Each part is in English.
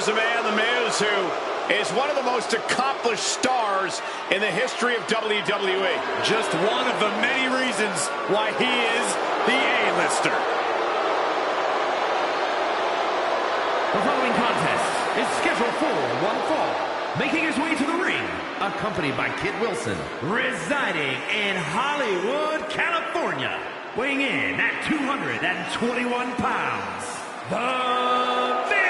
there's a man, The Miz, who is one of the most accomplished stars in the history of WWE. Just one of the many reasons why he is the A-lister. The following contest is scheduled for one fall. Making his way to the ring, accompanied by Kit Wilson, residing in Hollywood, California, weighing in at 221 pounds, The Miz!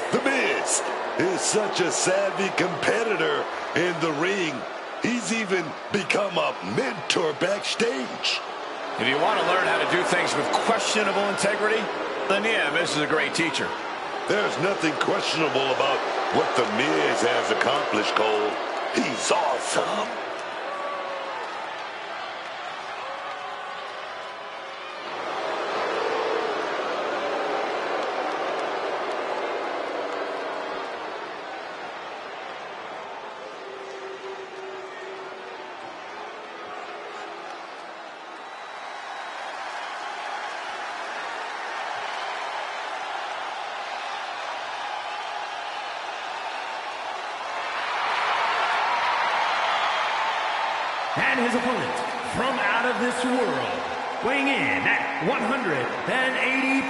The Miz is such a savvy competitor in the ring. He's even become a mentor backstage. If you want to learn how to do things with questionable integrity, then yeah, Miz is a great teacher. There's nothing questionable about what The Miz has accomplished, Cole. He's awesome. And his opponent, from out of this world, weighing in at 180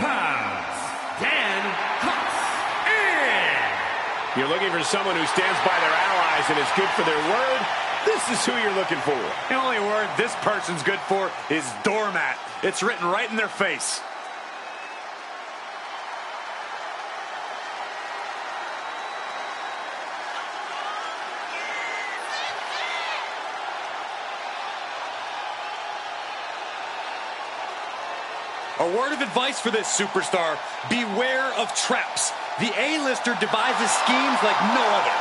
pounds, Dan Cox. You're looking for someone who stands by their allies and is good for their word? This is who you're looking for. The only word this person's good for is doormat. It's written right in their face. A word of advice for this superstar: beware of traps. The A-lister devises schemes like no other.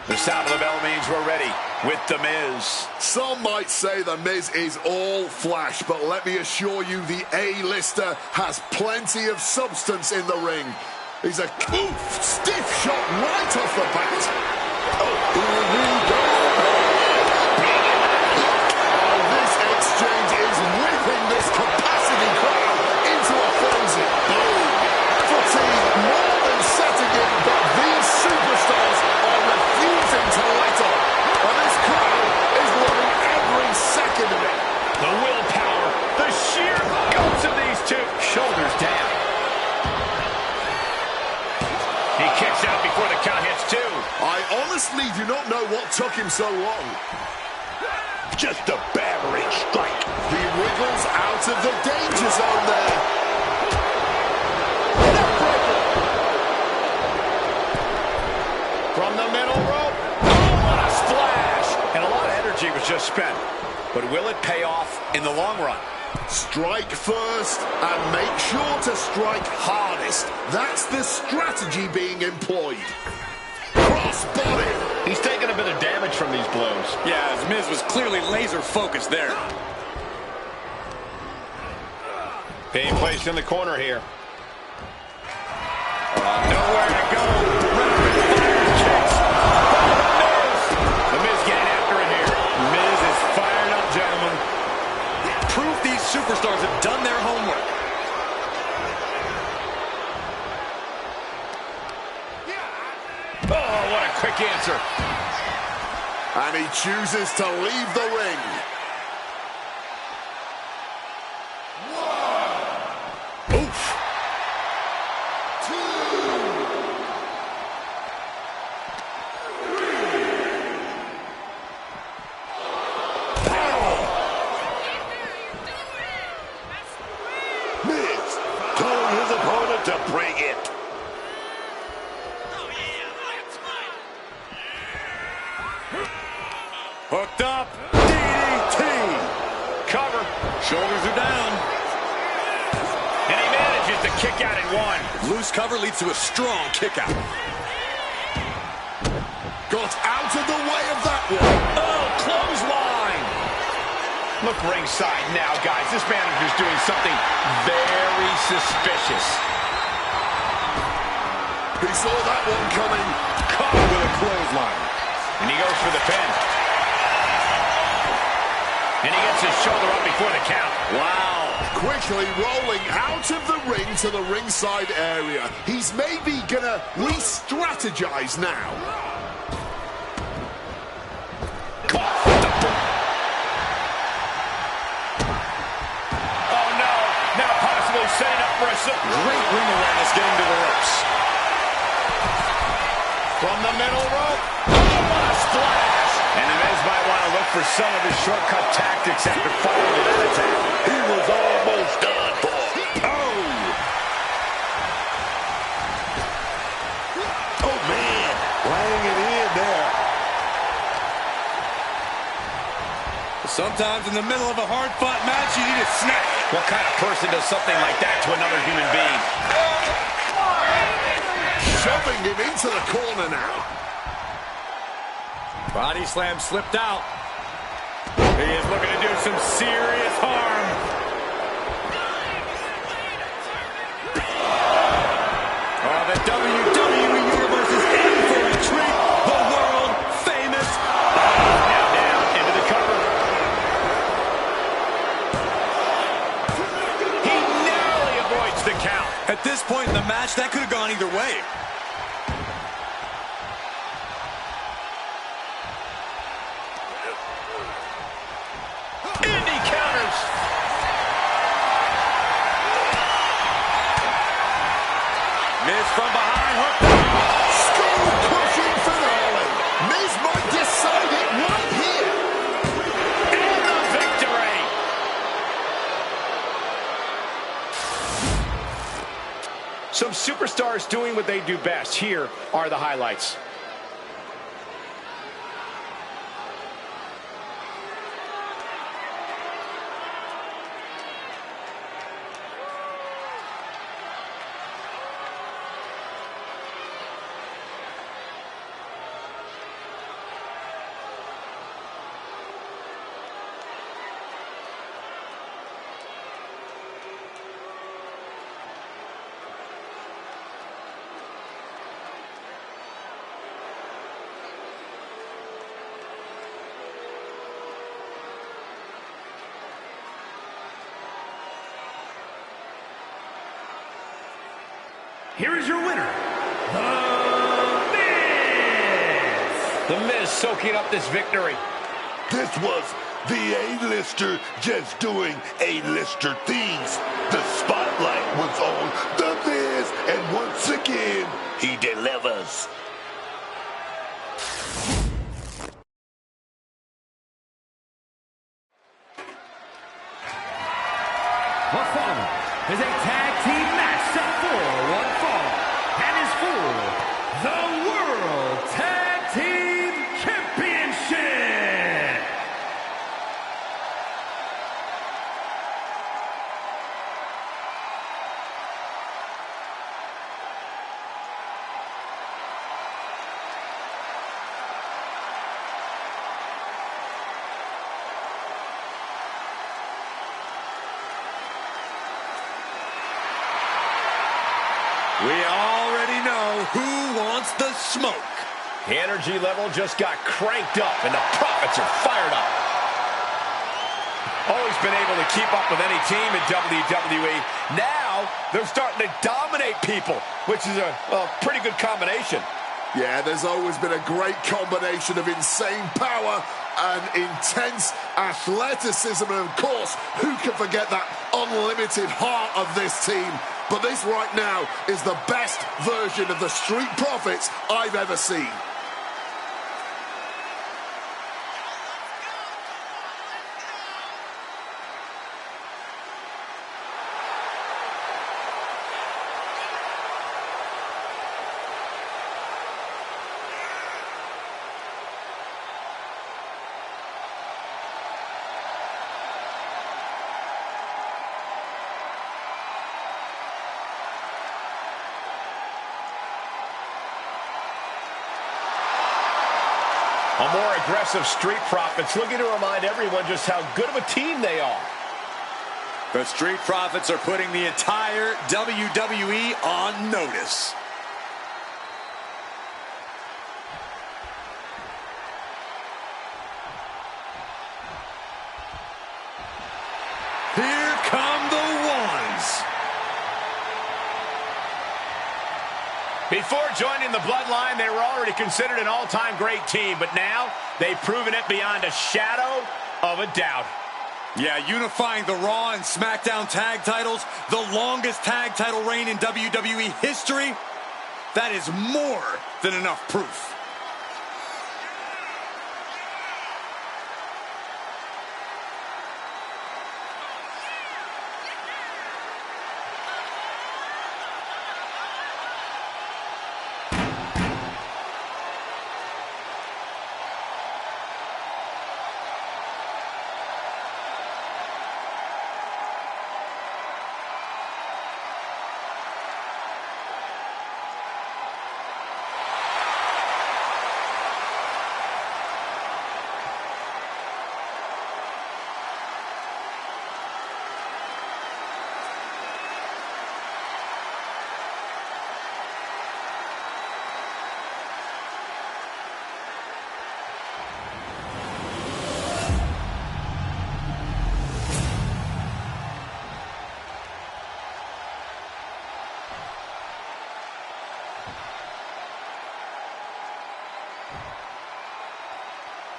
The sound of the bell means we're ready with The Miz. Some might say The Miz is all flash, but let me assure you the A-lister has plenty of substance in the ring. He's a stiff shot right off the bat. Oh, here we go. Oh, this exchange is whipping this capacity crowd into a frenzy. Boom. Fatigue more than setting in, but these superstars are refusing to let up. And this crowd is loving every second of it. The willpower, the sheer guts of these two. Shoulders down. He kicks out before the count hits two. I honestly do not know what took him so long. Just a battering strike. He wriggles out of the danger zone there. From the middle rope. Oh, what a splash. And a lot of energy was just spent. But will it pay off in the long run? Strike first and make sure to strike hardest. That's the strategy being employed. Cross body. He's taken a bit of damage from these blows. Yeah, as Miz was clearly laser focused there. Being placed in the corner here. Nowhere to go. Rapid fire kicks. The Miz getting after it here. Miz is fired up, gentlemen. Proof these superstars have done their homework. Oh, what a quick answer. And he chooses to leave the ring. Oof. Miz telling his opponent to bring it. Hooked up. DDT. Cover. Shoulders are down. And he manages to kick out at one. Loose cover leads to a strong kick out. got out of the way of that one. Oh, clothesline. Look ringside now, guys. This manager's doing something very suspicious. He saw that one coming. Caught with a clothesline. And he goes for the pin. And he gets his shoulder up before the count. Wow. Quickly rolling out of the ring to the ringside area. He's maybe gonna re-strategize now. Oh no, now possibly setting up for a great ring awareness, getting to the ropes. From the middle rope. Oh, what a splash! And the Miz might want to look for some of his shortcut tactics after following that attack. He was almost done for. Oh, man. Laying it in there. Sometimes in the middle of a hard-fought match, you need a snack. What kind of person does something like that to another human being? Shoving him into the corner now. Body slam slipped out. He is looking to do some serious harm. Oh, the WWE Universe is in for a treat. The world famous. Now down into the cover. He narrowly avoids the count. At this point in the match, that could have gone either way. Indy counters. Miz from behind, hook. Skull-crushing finale. Miz might decide it right here. And the victory. Some superstars doing what they do best. Here are the highlights. Here is your winner, The Miz! The Miz soaking up this victory. This was the A-lister just doing A-lister things. The spotlight was on The Miz, and once again, he delivers. The following is a tag team match set for one fall and is for the World Tag Team Championship. We already know who wants the smoke. The energy level just got cranked up, and the Profits are fired up. Always been able to keep up with any team in WWE. Now, they're starting to dominate people, which is a pretty good combination. Yeah, there's always been a great combination of insane power and intense athleticism. And, of course, who can forget that unlimited heart of this team? But this right now is the best version of the Street Profits I've ever seen. A more aggressive Street Profits looking to remind everyone just how good of a team they are. The Street Profits are putting the entire WWE on notice. Here come the ones. Before joining the Bloodline, they were already considered an all-time great team, but now they've proven it beyond a shadow of a doubt. Yeah, unifying the Raw and SmackDown tag titles, the longest tag title reign in WWE history, that is more than enough proof.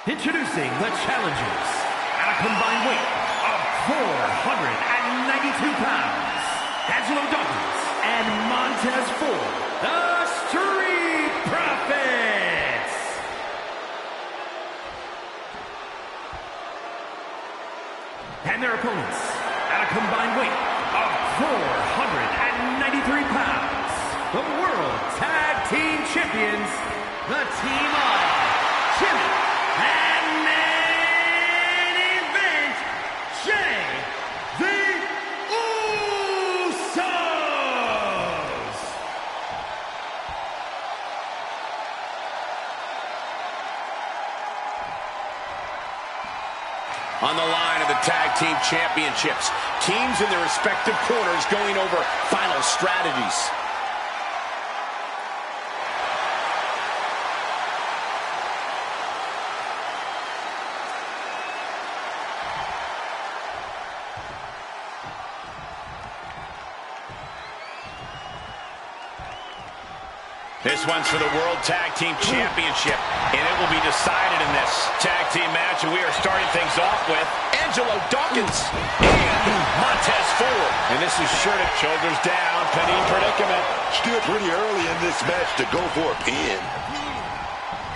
Introducing the challengers at a combined weight of 492 pounds, Angelo Dawkins and Montez Ford, the Street Profits. And their opponents at a combined weight of 493 pounds, the World Tag Team Champions, the team of Jimmy and main event, Jay the Usos. On the line of the Tag Team Championships, teams in their respective corners going over final strategies. This one's for the World Tag Team Championship, and it will be decided in this tag team match. And we are starting things off with Angelo Dawkins and Montez Ford. And this is sure to shoulders down, pinning predicament. Still pretty early in this match to go for a pin.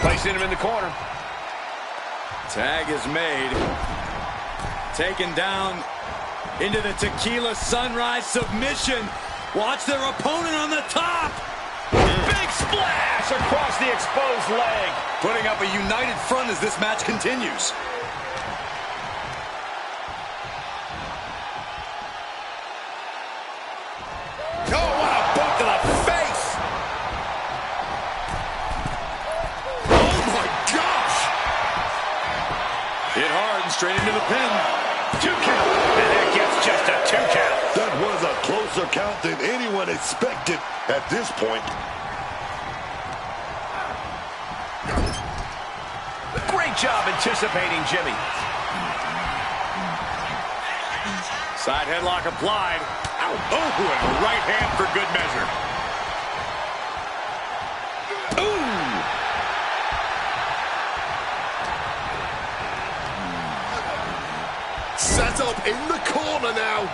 Placing him in the corner. Tag is made. Taken down into the Tequila Sunrise submission. Watch their opponent on the top. Big splash across the exposed leg. Putting up a united front as this match continues. Oh, what a boot to the face. Oh, my gosh! Hit hard and straight into the pin. 2 count. And that gets just a 2 count. That was a closer count than anyone expected at this point. Great job anticipating Jimmy. Side headlock applied. Ow. Oh, and a right hand for good measure. Ooh. Set up in the corner now.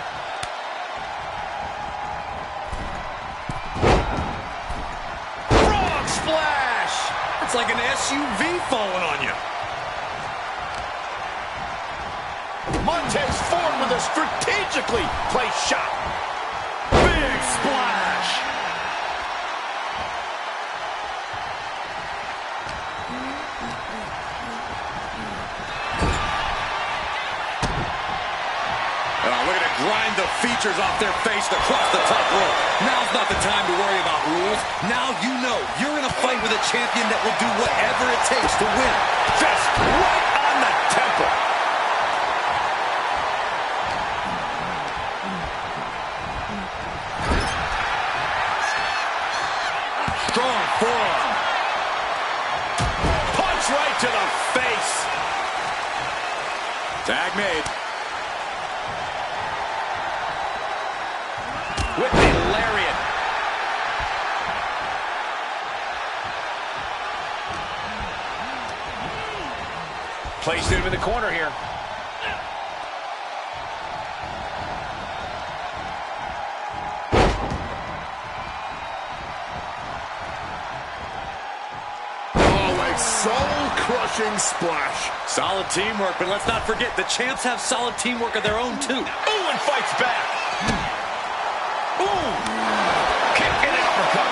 Frog splash. It's like an SUV falling on you. Montez Ford with a strategically placed shot. Big splash. Look at it grind the features off their face across the top rope. Now's not the time to worry about rules. Now you know you're in a fight with a champion that will do whatever it takes to win. Fist right on the temple. Strong forearm. Punch right to the face. Tag made. With the lariat. Placed him in the corner here. Soul-crushing splash. Solid teamwork, but let's not forget the champs have solid teamwork of their own too. Ooh, and fights back. Ooh. Kick and uppercut.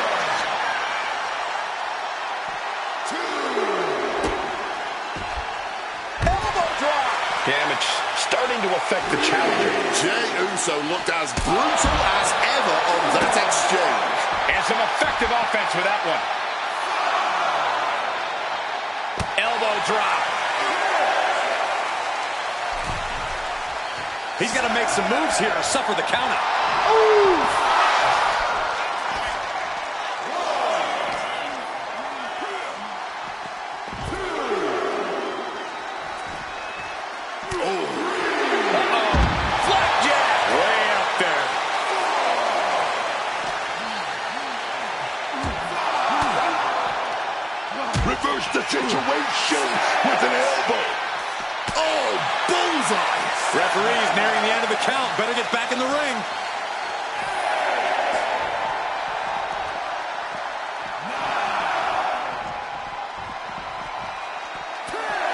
Elbow drop. Damage starting to affect the challenger. Jey Uso looked as brutal as ever on that exchange. And some effective offense with that one. Elbow drop. He's got to make some moves here to suffer the countout. Flapjack. Way up there. Reverse the situation with an elbow. Oh, bullseye. Referee's nearing the end of the count. Better get back in the ring.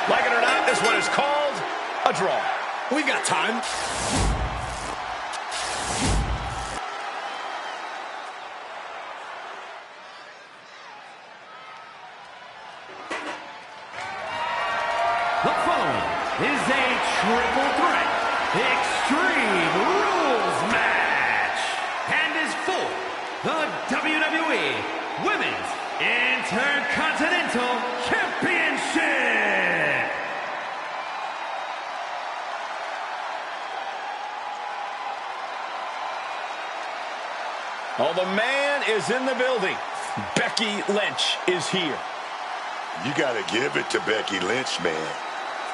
Like it or not, this one is called a draw. We've got time. The following is a triple threat Extreme Rules match and is for the WWE Women's Intercontinental Championship. Oh, the man is in the building. Becky Lynch is here. You gotta give it to Becky Lynch, man.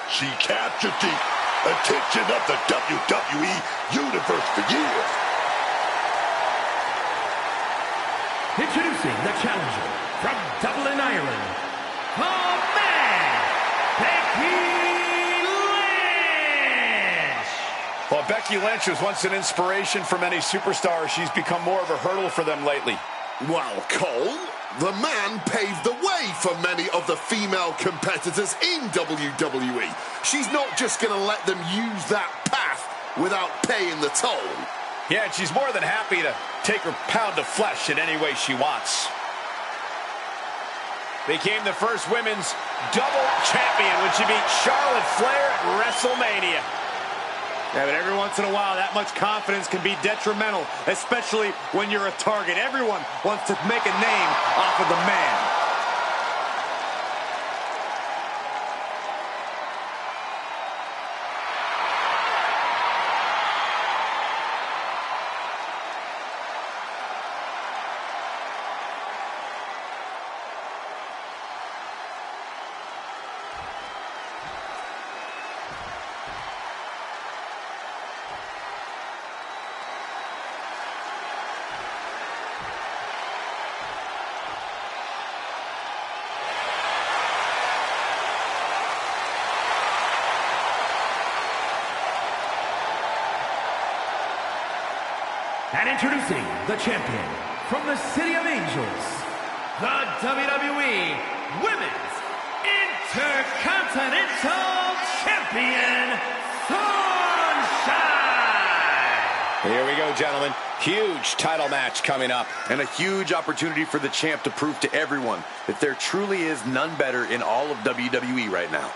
She captured the attention of the WWE Universe for years. Introducing the challenger from Dublin, Ireland, the man, Becky Lynch. While Becky Lynch was once an inspiration for many superstars, she's become more of a hurdle for them lately. Well, Cole, the man paved the way for many of the female competitors in WWE. She's not just going to let them use that path without paying the toll. Yeah, and she's more than happy to take her pound of flesh in any way she wants. Became the first women's double champion when she beat Charlotte Flair at WrestleMania. Yeah, but every once in a while, that much confidence can be detrimental, especially when you're a target. Everyone wants to make a name off of the man. And introducing the champion from the City of Angels, the WWE Women's Intercontinental Champion, Sunshine! Here we go, gentlemen. Huge title match coming up. And a huge opportunity for the champ to prove to everyone that there truly is none better in all of WWE right now.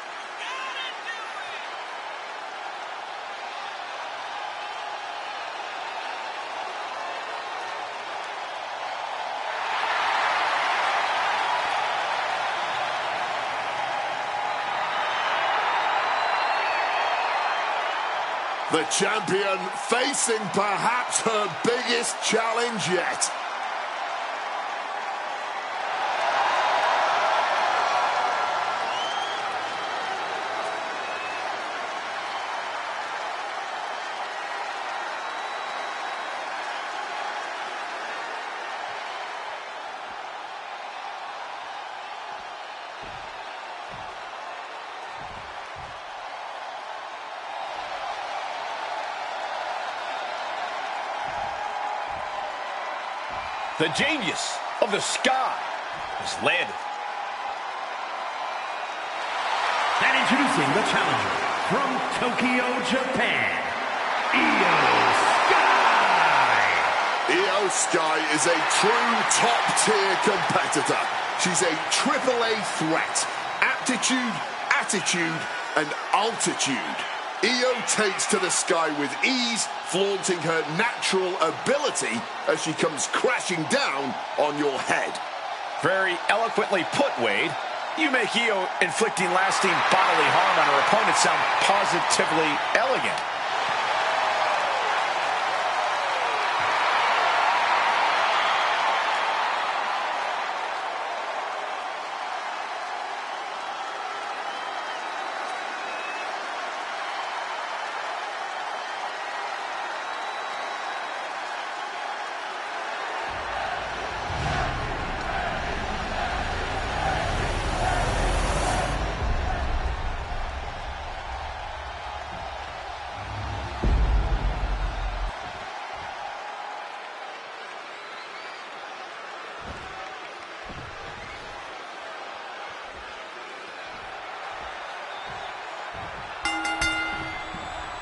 The champion facing perhaps her biggest challenge yet. The genius of the sky has landed. And introducing the challenger from Tokyo, Japan, Io Sky is a true top-tier competitor. She's a AAA threat. Aptitude, attitude, and altitude. Io takes to the sky with ease, flaunting her natural ability as she comes crashing down on your head. Very eloquently put, Wade. You make Io inflicting lasting bodily harm on her opponent sound positively elegant.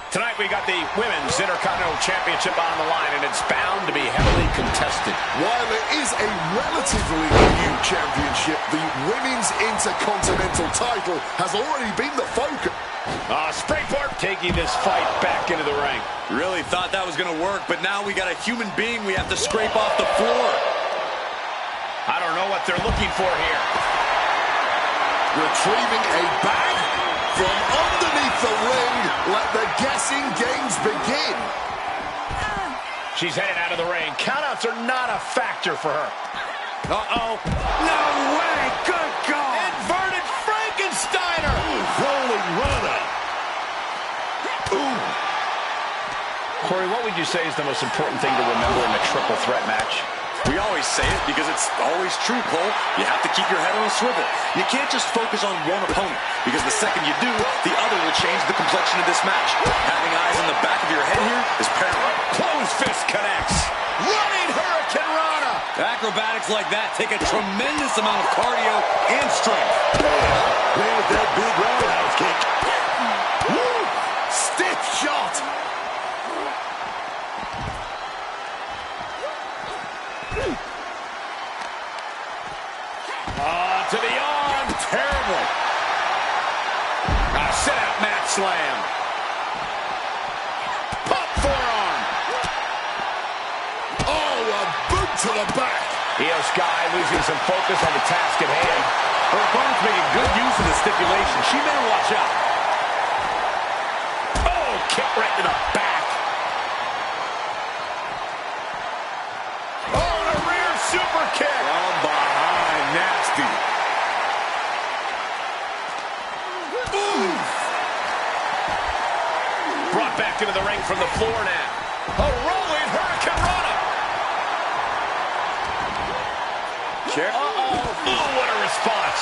Tonight we got the Women's Intercontinental Championship on the line, and it's bound to be heavily contested. While it is a relatively new championship, the Women's Intercontinental title has already been the focus. Springboard taking this fight back into the ring. Really thought that was going to work, but now we got a human being we have to scrape off the floor. I don't know what they're looking for here. Retrieving a bag from underneath the ring. Let the guessing games begin. She's headed out of the ring. Countouts are not a factor for her. Uh-oh. No way. Good God. Inverted Frankensteiner. Rolling runner. Corey, what would you say is the most important thing to remember in a triple threat match? We always say it because it's always true, Cole. You have to keep your head on a swivel. You can't just focus on one opponent, because the second you do, the other will change the complexion of this match. Having eyes on the back of your head here is paramount. Closed fist connects. Running Hurricane Rana. Acrobatics like that take a tremendous amount of cardio and strength. There's that big roundhouse kick. Woo! Stiff shot. To the arm. Terrible. Sit out mat slam. Pop forearm. Oh, a boot to the back. Io Sky losing some focus on the task at hand. Her opponent's making good use of the stipulation. She better watch out. Oh, kick right to the back. Oh, and a rear super kick. From behind, nasty. Brought back into the ring from the floor now. A rolling Hurricane Rana. Check. Uh-oh. Ooh, what a response.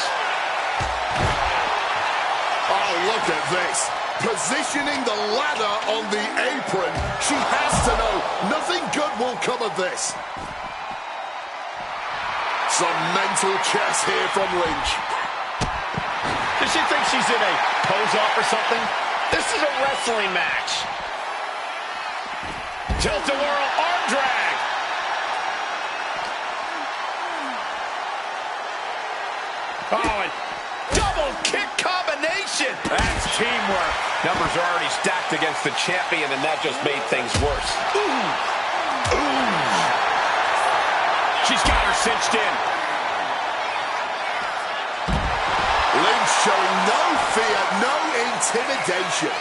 Oh, look at this. Positioning the ladder on the apron. She has to know nothing good will come of this. Some mental chess here from Lynch. Does she think she's in a pose-off or something? This is a wrestling match. Tilt-a-whirl arm drag. Oh, and double kick combination. That's teamwork. Numbers are already stacked against the champion, and that just made things worse. Ooh. Ooh. She's got her cinched in. Lynch showing no fear, no intimidation.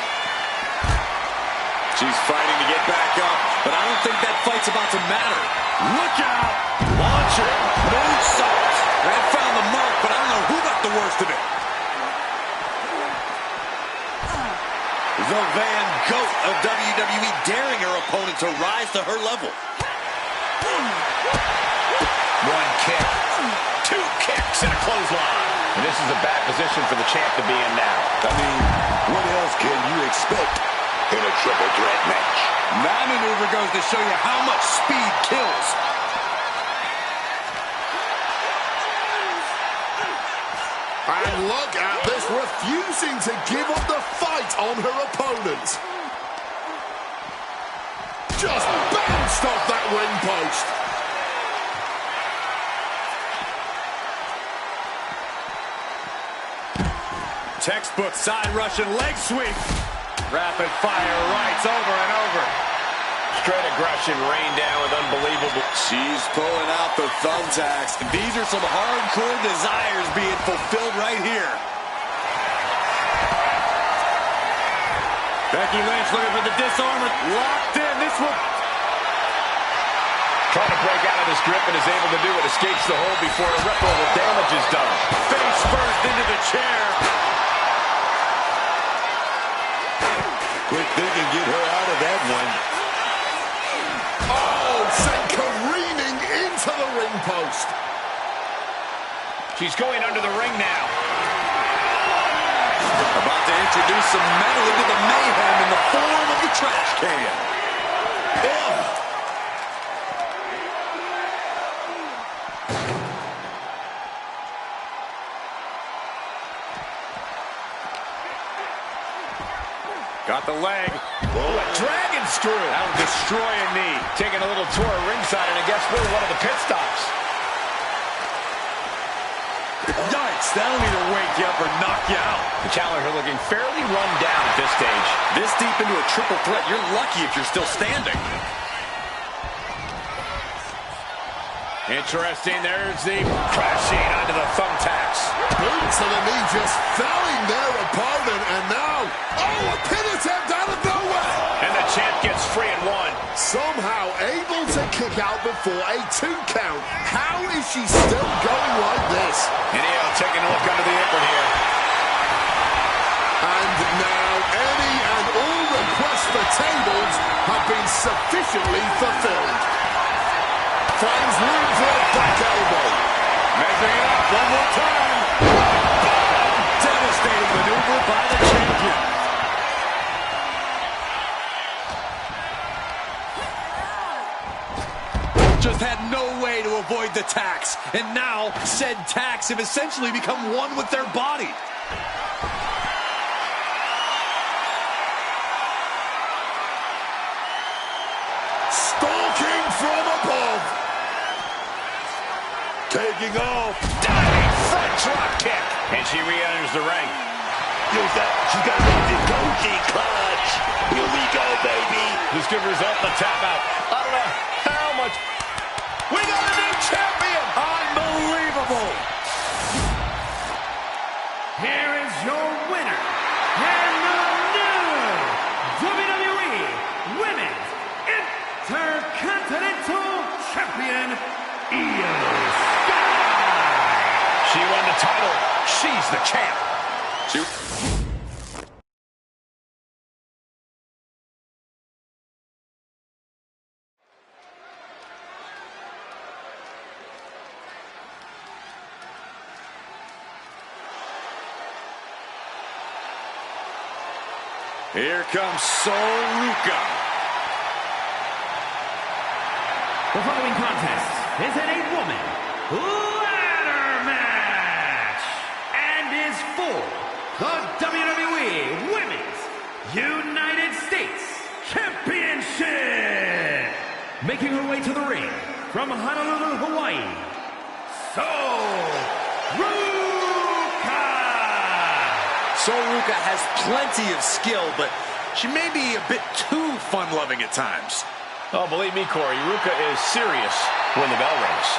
She She's fighting to get back up, but I don't think that fight's about to matter. Look out! Launcher, moonsault. That found the mark, but I don't know who got the worst of it. The Van Goat of WWE daring her opponent to rise to her level. One kick, two kicks, and a clothesline. And this is a bad position for the champ to be in now. I mean, what else can you expect in a triple threat match? That maneuver goes to show you how much speed kills. And look at this, refusing to give up the fight on her opponent. Just bounced off that ring post. Textbook side Russian leg sweep. Rapid fire rights over and over. Straight aggression rained down with unbelievable. She's pulling out the thumbtacks. These are some hardcore desires being fulfilled right here. Becky Lynch looking for the disarmer. Locked in. This will... Trying to break out of this grip and is able to do it. Escapes the hold before irreparable damage is done. Face first into the chair. Quick thinking, get her out of that one. Oh, sent careening into the ring post. She's going under the ring now. About to introduce some metal into the mayhem in the form of the trash can. Ugh. Got the leg. Ooh, a dragon screw. That would destroy a knee. Taking a little tour of ringside, and I guess we're one of the pit stops. Yikes, that'll either wake you up or knock you out. The challenger looking fairly run down at this stage. This deep into a triple threat, you're lucky if you're still standing. Interesting, there's the crashing onto the thumbtacks. Boot to the knee, just felling their opponent, and now, oh, a pin attempt out of nowhere! And the champ gets free in one. Somehow able to kick out before a 2 count. How is she still going like this? And Io taking a look under the apron here. And now any and all requests for tables have been sufficiently fulfilled. Finds room for a back elbow. Measuring it up one more time. Devastating maneuver by the champion. Just had no way to avoid the tax. And now, said tax have essentially become one with their body. Stalking from above. Taking off. Diving front drop kick. And she re-enters the ring. She's got a goji clutch. Here we go, baby. This could result in a tap out. I don't know how much. We got a new champion. Unbelievable. Here is your winner, and the new WWE Women's Intercontinental Champion, Io Sky. She won the title. She's the champ. Here comes Sol Ruca. The following contest is an 8-woman ladder match and is for the WWE Women's United States Championship. Making her way to the ring from Honolulu, Hawaii, Sol Ruca. Sol Ruca has plenty of skill, but she may be a bit too fun-loving at times. Oh, believe me, Corey, Ruca is serious when the bell rings.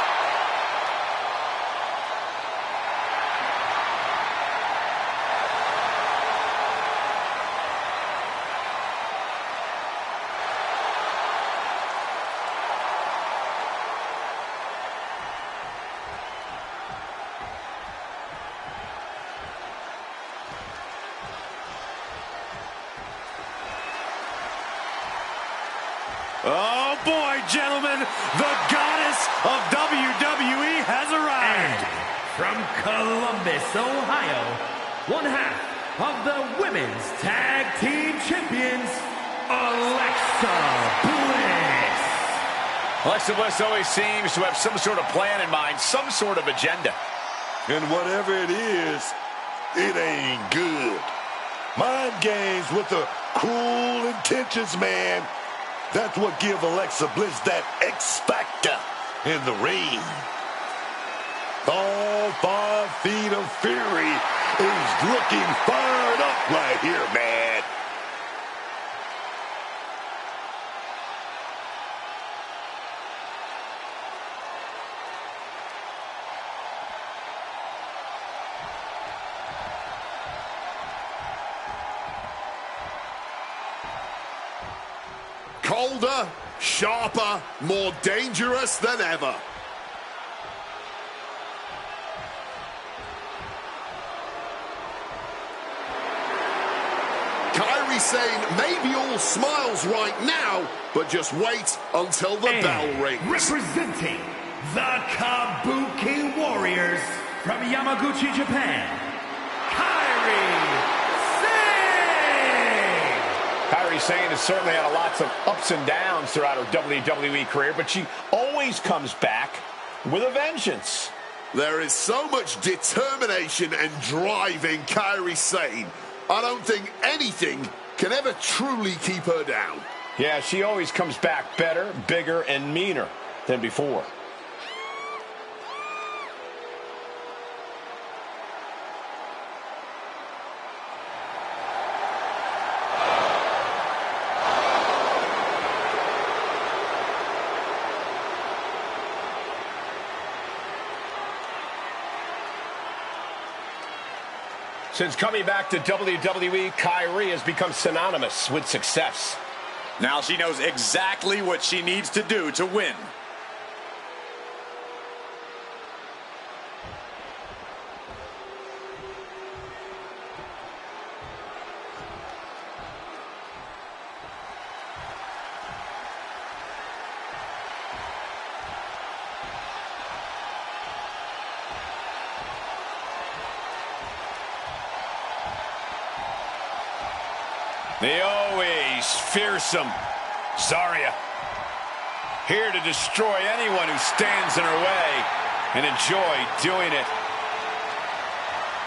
Oh, boy, gentlemen, the goddess of WWE has arrived. And from Columbus, Ohio, one half of the Women's Tag Team Champions, Alexa Bliss. Alexa Bliss always seems to have some sort of plan in mind, some sort of agenda. And whatever it is, it ain't good. Mind games with the cruel intentions, man. That's what give Alexa Bliss that X factor in the ring. All 5 feet of fury is looking fired up right here, man. Colder, sharper, more dangerous than ever. Kairi Sane may be all smiles right now, but just wait until the bell rings. Representing the Kabuki Warriors from Yamaguchi, Japan, Kairi Sane! Kairi Sane has certainly had lots of ups and downs throughout her WWE career, but she always comes back with a vengeance. There is so much determination and drive in Kairi Sane. I don't think anything can ever truly keep her down. Yeah, she always comes back better, bigger, and meaner than before. Since coming back to WWE, Kairi has become synonymous with success. Now she knows exactly what she needs to do to win. The always fearsome Zarya, here to destroy anyone who stands in her way and enjoy doing it.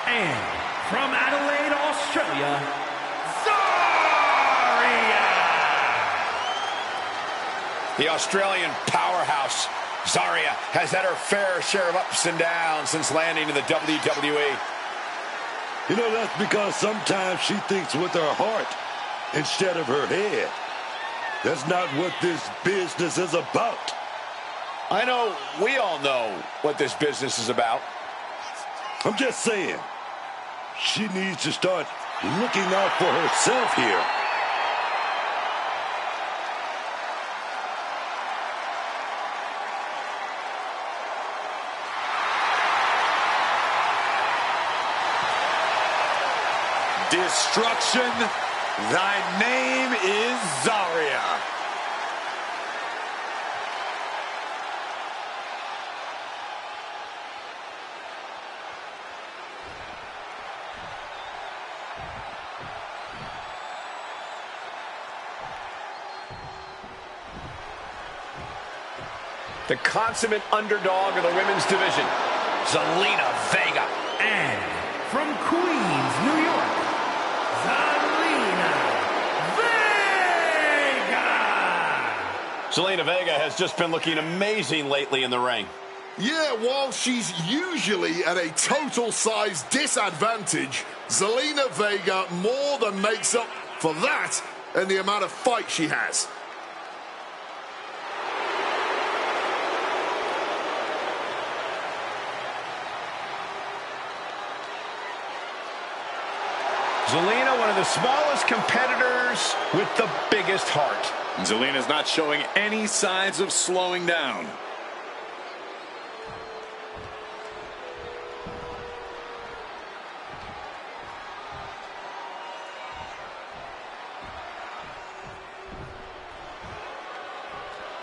And from Adelaide, Australia, Zarya! The Australian powerhouse, Zarya, has had her fair share of ups and downs since landing in the WWE. You know, that's because sometimes she thinks with her heart instead of her head. That's not what this business is about. I know, we all know what this business is about. I'm just saying, she needs to start looking out for herself here. Destruction, thy name is Zarya. The consummate underdog of the women's division, Zelina Vega. And from Queens, New York, Zelina Vega! Zelina Vega has just been looking amazing lately in the ring. Yeah, while she's usually at a total size disadvantage, Zelina Vega more than makes up for that and the amount of fight she has. Zelina, one of the smallest competitors with the biggest heart. Zelina's not showing any signs of slowing down.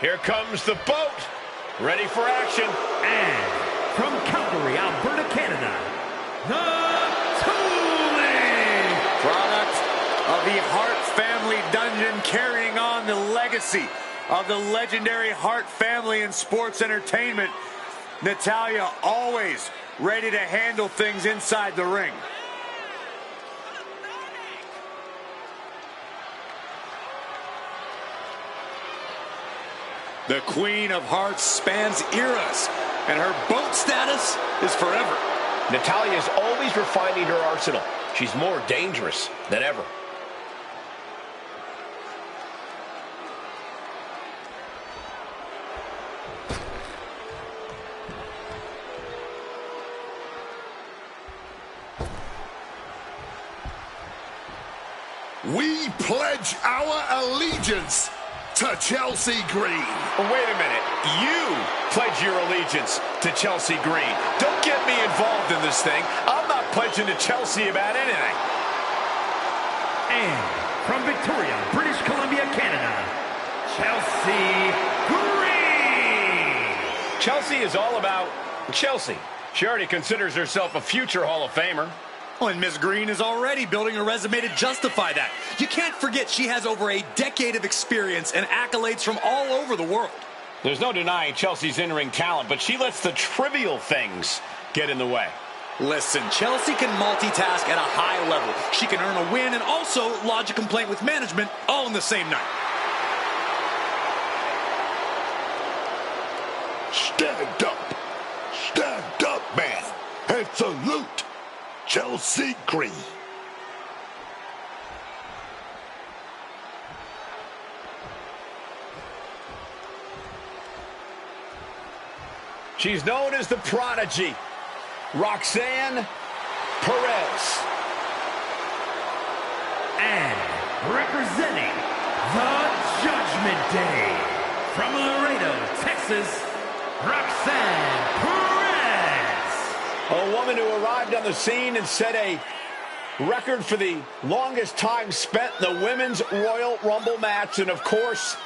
Here comes the boat. Ready for action. And from Calgary, Alberta, Canada, the Tooling! Product of the Hart family dungeon, carrying on the legacy of the legendary Hart family in sports entertainment. Natalya always ready to handle things inside the ring. The Queen of Hearts spans eras, and her boat status is forever. Natalya is always refining her arsenal. She's more dangerous than ever. We pledge our allegiance to Chelsea Green. Wait a minute. You pledge your allegiance to Chelsea Green. Don't get me involved in this thing. I'm not pledging to Chelsea about anything. And from Victoria, British Columbia, Canada, Chelsea Green! Chelsea is all about Chelsea. She already considers herself a future Hall of Famer. Oh, and Miss Green is already building a resume to justify that. You can't forget she has over a decade of experience and accolades from all over the world. There's no denying Chelsea's in-ring talent, but she lets the trivial things get in the way. Listen, Chelsea can multitask at a high level. She can earn a win and also lodge a complaint with management all in the same night. Stand up. Stand up, man. And salute Chelsea Green. She's known as the Prodigy, Roxanne Perez. And representing the Judgment Day, from Laredo, Texas, Roxanne Perez. A woman who arrived on the scene and set a record for the longest time spent in the Women's Royal Rumble match. And, of course,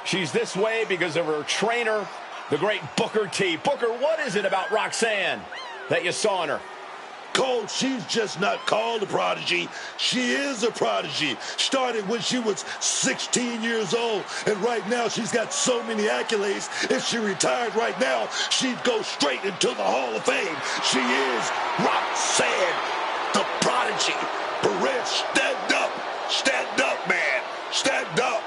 she's this way because of her trainer, the great Booker T. Booker, what is it about Roxanne that you saw in her? Cole, she's just not called a prodigy. She is a prodigy. Started when she was 16 years old, and right now she's got so many accolades. If she retired right now, she'd go straight into the Hall of Fame. She is Roxanne, the Prodigy. Perez, stand up. Stand up, man. Stand up.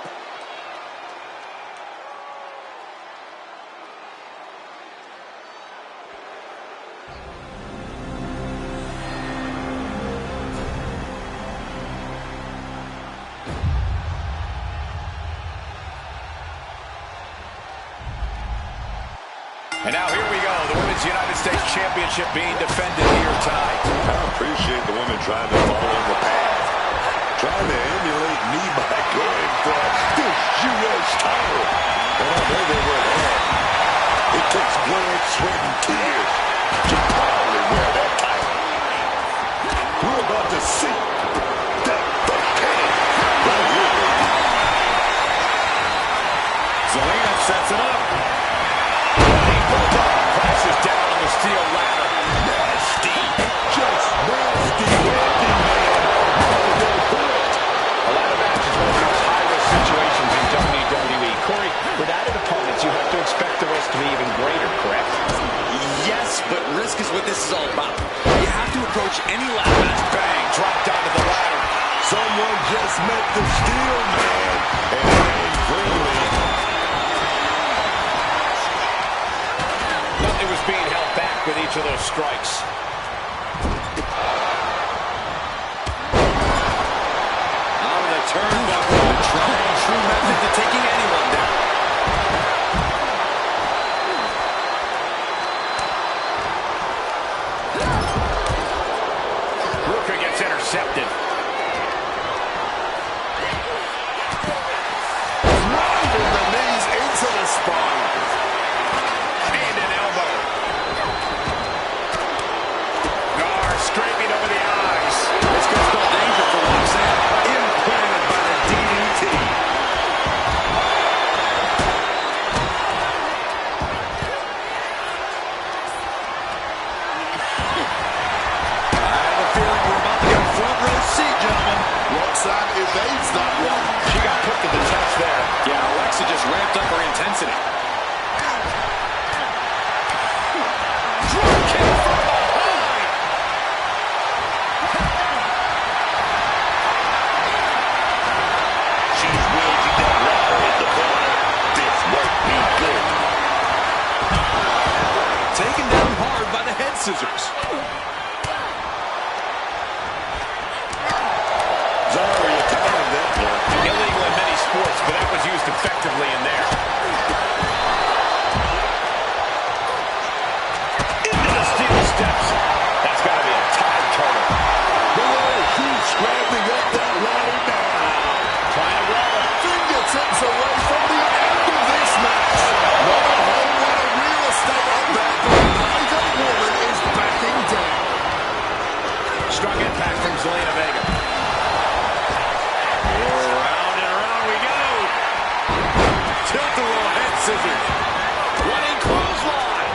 And now here we go, the Women's United States Championship being defended here tonight. I appreciate the women trying to follow the path, trying to emulate me by going for this U.S. title. And I know they were ahead. It takes blood, sweat, and tears to proudly wear that title. We're about to see that firsthand right here, baby. Zelina sets it up. Crashes down on the steel ladder. Nasty, just nasty landing, man. A lot of matches will be high-risk situations in WWE. Corey, with added opponents, you have to expect the risk to be even greater, correct? Yes, but risk is what this is all about. You have to approach any ladder match. Bang, dropped onto the ladder. Someone just met the steel man, and it ain't friendly. Nothing was being held back with each of those strikes. Out of the turnbuckle, the tried and true method to taking anyone down. Rooker gets intercepted. Driving the knees into the spine. And an elbow. Gar scraping over the eyes. This could spell danger for Roxanne. Implanted by the DDT. just ramped up her intensity. Drop kick from behind. She's waging that ladder in the corner. This won't be good. Taken down hard by the head scissors. Sorry, you timed that one. Illegal in many sports, but that was used effectively in there. Into the steel steps. That's got to be a tide turtle. Boy, she's scrambling up that ladder now. Trying to roll it. Fingertips away from the end of this match. Not a whole lot of real estate up there, but neither woman is backing down. Strong impact from Zelina Vega. Around and around we go. Tilt-a-whirl head scissors. Running clothesline.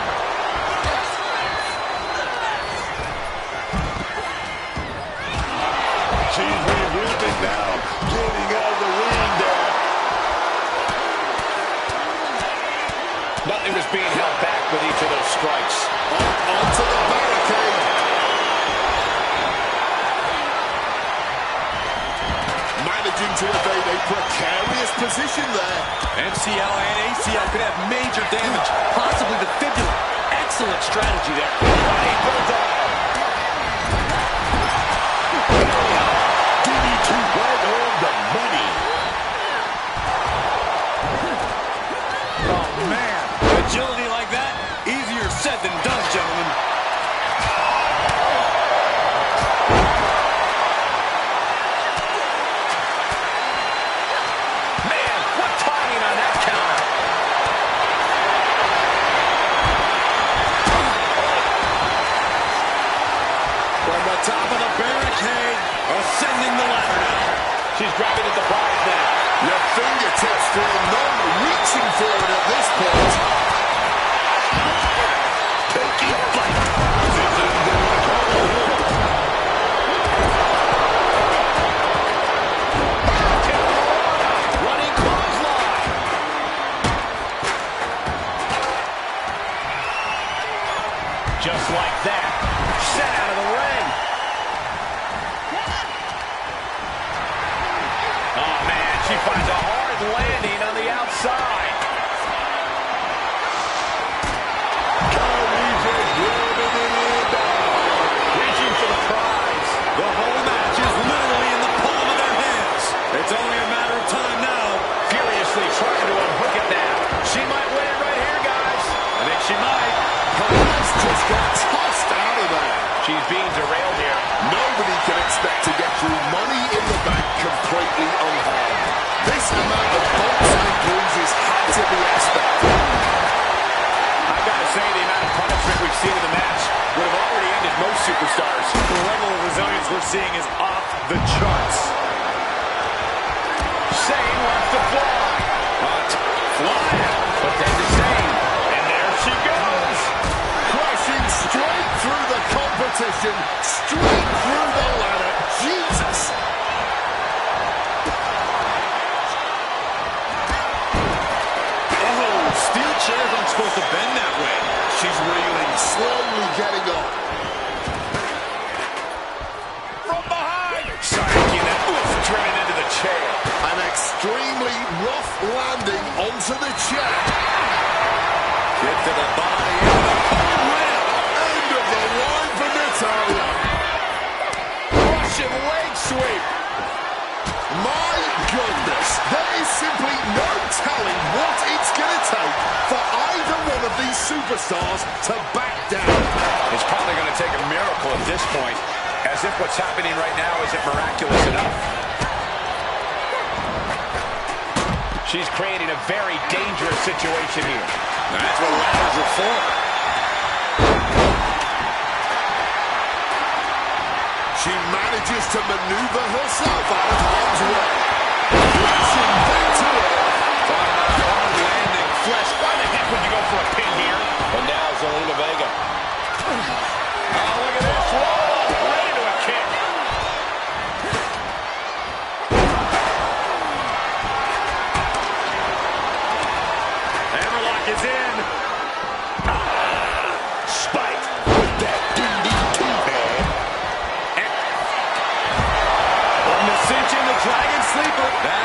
She's regrouping now, getting out of the ring there. Nothing was being held back with each of those strikes. Onto the barricade. Managing to evade a precarious position there. MCL and ACL could have major damage, possibly the fibula. Excellent strategy there. Running bulldog. DDT right on the money. Oh, man. Agility like that, easier said than done, gentlemen. Man, what timing on that counter. From the top of the barricade, ascending the ladder now. She's grabbing at the prize now. Your fingertips feel numb, reaching for it at this point. Taking flight. This is going to cover him. Running clothesline. Just like that. Sent out of the ring. Oh, man, she finds a hard landing on the outside. Kyrie just rubbing it in down. Reaching for the prize. The whole match is literally in the palm of their hands. It's only a matter of time now. Furiously trying to unhook it now. She might win it right here, guys. I think she might. Perez just got tossed out of there. She's being derailed here. Nobody can expect to get through Money in the Bank completely unharmed. This amount of bumps and bruises had to be expected. I've got to say, the amount of punishment we've seen in the match would have already ended most superstars. The level of resilience we're seeing is off the charts. Sane wants to fly. Fly. But then to Sane. And there she goes. Crashing straight through the competition, straight through the ladder. Jesus! Oh, steel chairs aren't supposed to bend that way. She's reeling. Slowly getting up. From behind. Striking that oof driven into the chair. An extremely rough landing onto the chair. Kick to the body and the cold ramp. End of the line for Natalia. Russian leg sweep. My goodness, there is simply no telling what it's going to take for either one of these superstars to back down. It's probably going to take a miracle at this point, as if what's happening right now isn't miraculous enough. She's creating a very dangerous situation here. That's what ladders are for. She manages to maneuver herself out of harm's way. Flashing back to her. Hard landing. Flesh, why the heck would you go for a pin here? And now Zelina Vega. Oh, look at this. Whoa, right into a kick.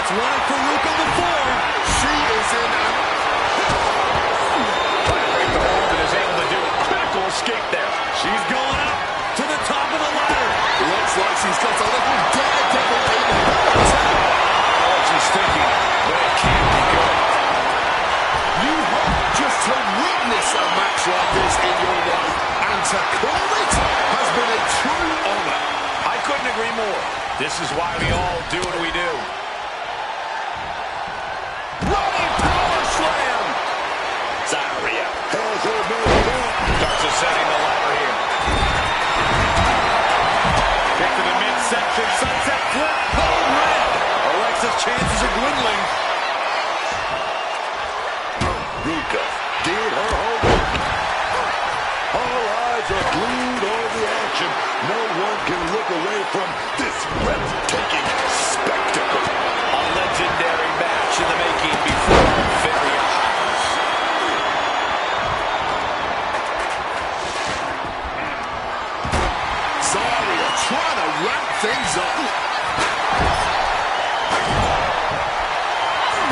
That's one of Farouk on the floor. She is in an... Trying to break the hold and is able to do a critical escape there. She's going up to the top of the ladder. Looks like she's got a little daredevil in her attack. What she's thinking, but it can't be good. You hope just to witness a match like this in your life, and to call it has been a true honor. I couldn't agree more. This is why we all do what we do. Running power slam. Zaria has her moving up. Starts ascending the ladder here. Kick to the midsection, sunset flip, code red. Alexa's chances are dwindling. Ruka did her homework. All eyes are glued on the action. No one can look away from this breathtaking spectacle. A legendary match in the making before our very eyes. Zaria trying to ramp things up.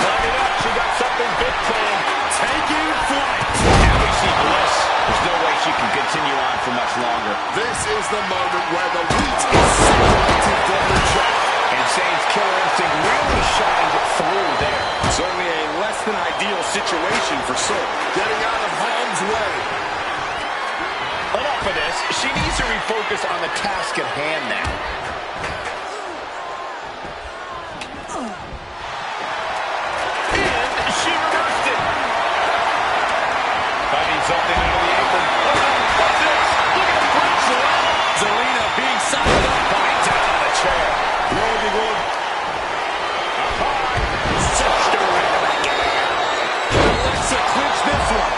Line it up. She got something big planned. Taking flight. Now we see Bliss. There's no way she can continue on for much longer. This is the moment where the wheat is separated from the chaff. And Zayn's killer instinct really shined through there. Certainly a less than ideal situation for Soul. Getting out of harm's way. Enough of this. She needs to refocus on the task at hand now. And she reversed it. Finding something under the apron. What's this? Look at the breaks around. Zelina being sized up. Coming down on the chair. Loading on. Alexa clinched this one.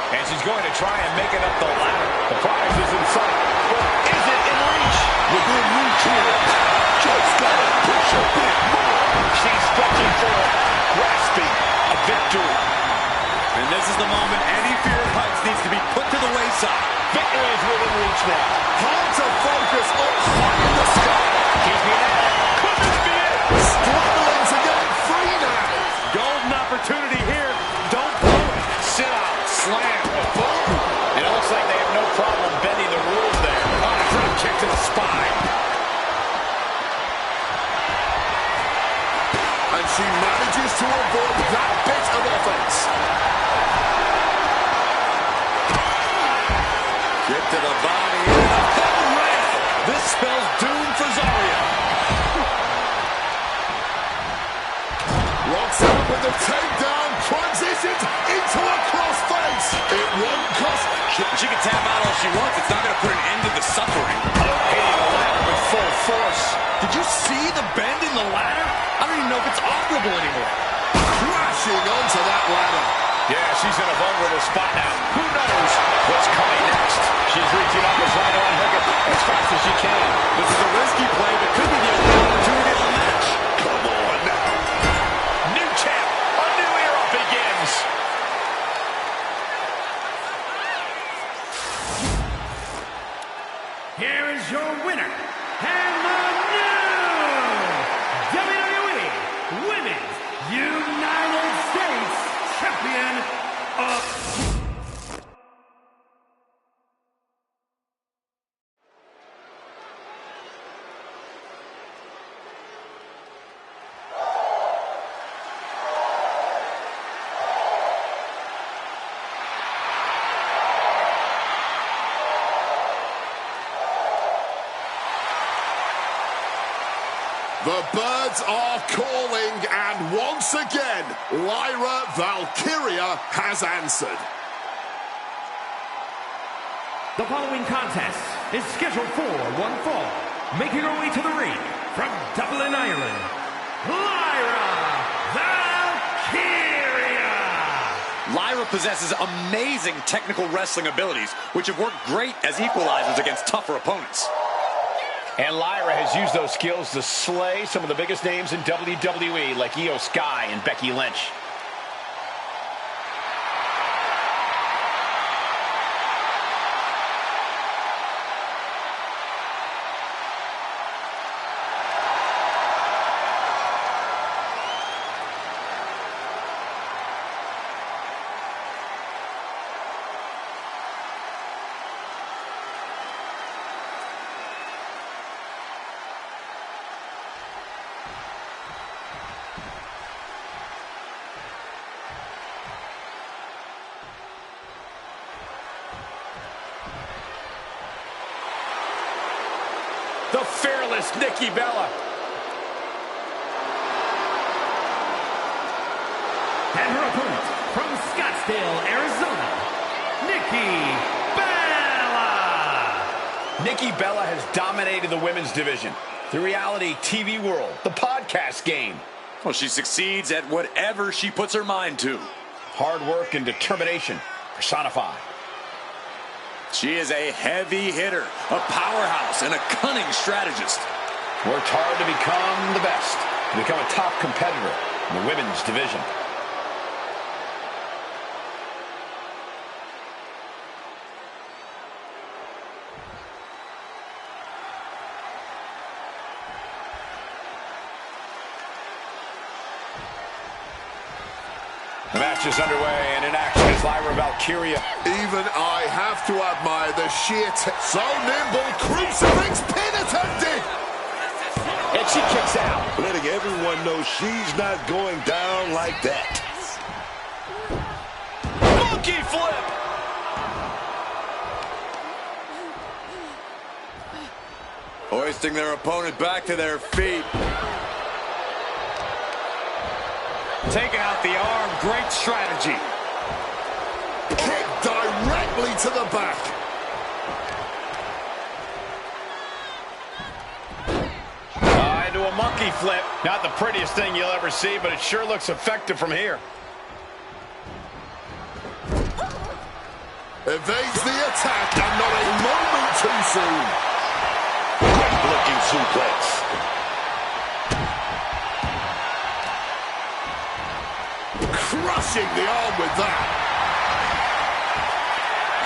And she's going to try and make it up the ladder. The prize is in sight. But is it in reach? Within reach here. Just gotta push a bit more. She's stretching for it. Grasping a victory. And this is the moment any fear of heights needs to be put to the wayside. Victory is within reach now. Hard to focus up high in the sky. Keep me there. Could this be it? Struggling to get it free now. Golden opportunity here. Don't blow it. Sit out. Slam. Boom. And it looks like they have no problem bending the rules there. On a drop kick to the spine. And she manages to avoid that bit of offense. Kick to the body. And a code red. This spells doom for Zaria. Locks up with the takedown. Transitions into a crossface. It won't cost. She can tap out all she wants. It's not going to put an end to the suffering. Hitting the ladder with full force. Did you see the bend in the ladder? I don't even know if it's operable anymore. Crashing onto that ladder. Yeah, she's in a vulnerable spot now. Who knows what's coming next? She's reaching up and trying to unhook it as fast as she can. This is a risky play, but could be the only opportunity of the match. Come on now. New champ. A new era begins. Here is your winner, and the new WWE Women's United States Champion of... The birds are calling, and once again, Lyra Valkyria has answered. The following contest is scheduled for one fall. Making her way to the ring from Dublin, Ireland, Lyra Valkyria! Lyra possesses amazing technical wrestling abilities, which have worked great as equalizers against tougher opponents. And Lyra has used those skills to slay some of the biggest names in WWE, like Io Sky and Becky Lynch. the fearless Nikki Bella. And her opponent from Scottsdale, Arizona, Nikki Bella. Nikki Bella has dominated the women's division, the reality TV world, the podcast game. Well, she succeeds at whatever she puts her mind to. Hard work and determination personified. She is a heavy hitter, a powerhouse, and a cunning strategist. Worked hard to become the best, to become a top competitor in the women's division. The match is underway, and in action is Lyra Valkyria. Even I have to admire the sheer so nimble, crucifix pin attempted! And she kicks out. Letting everyone know she's not going down like that. Monkey flip! Hoisting their opponent back to their feet. Taking out the arm, great strategy. Kick directly to the back. Into a monkey flip. Not the prettiest thing you'll ever see, but it sure looks effective from here. Evades the attack, and not a moment too soon. Great looking suplex. Crushing the arm with that.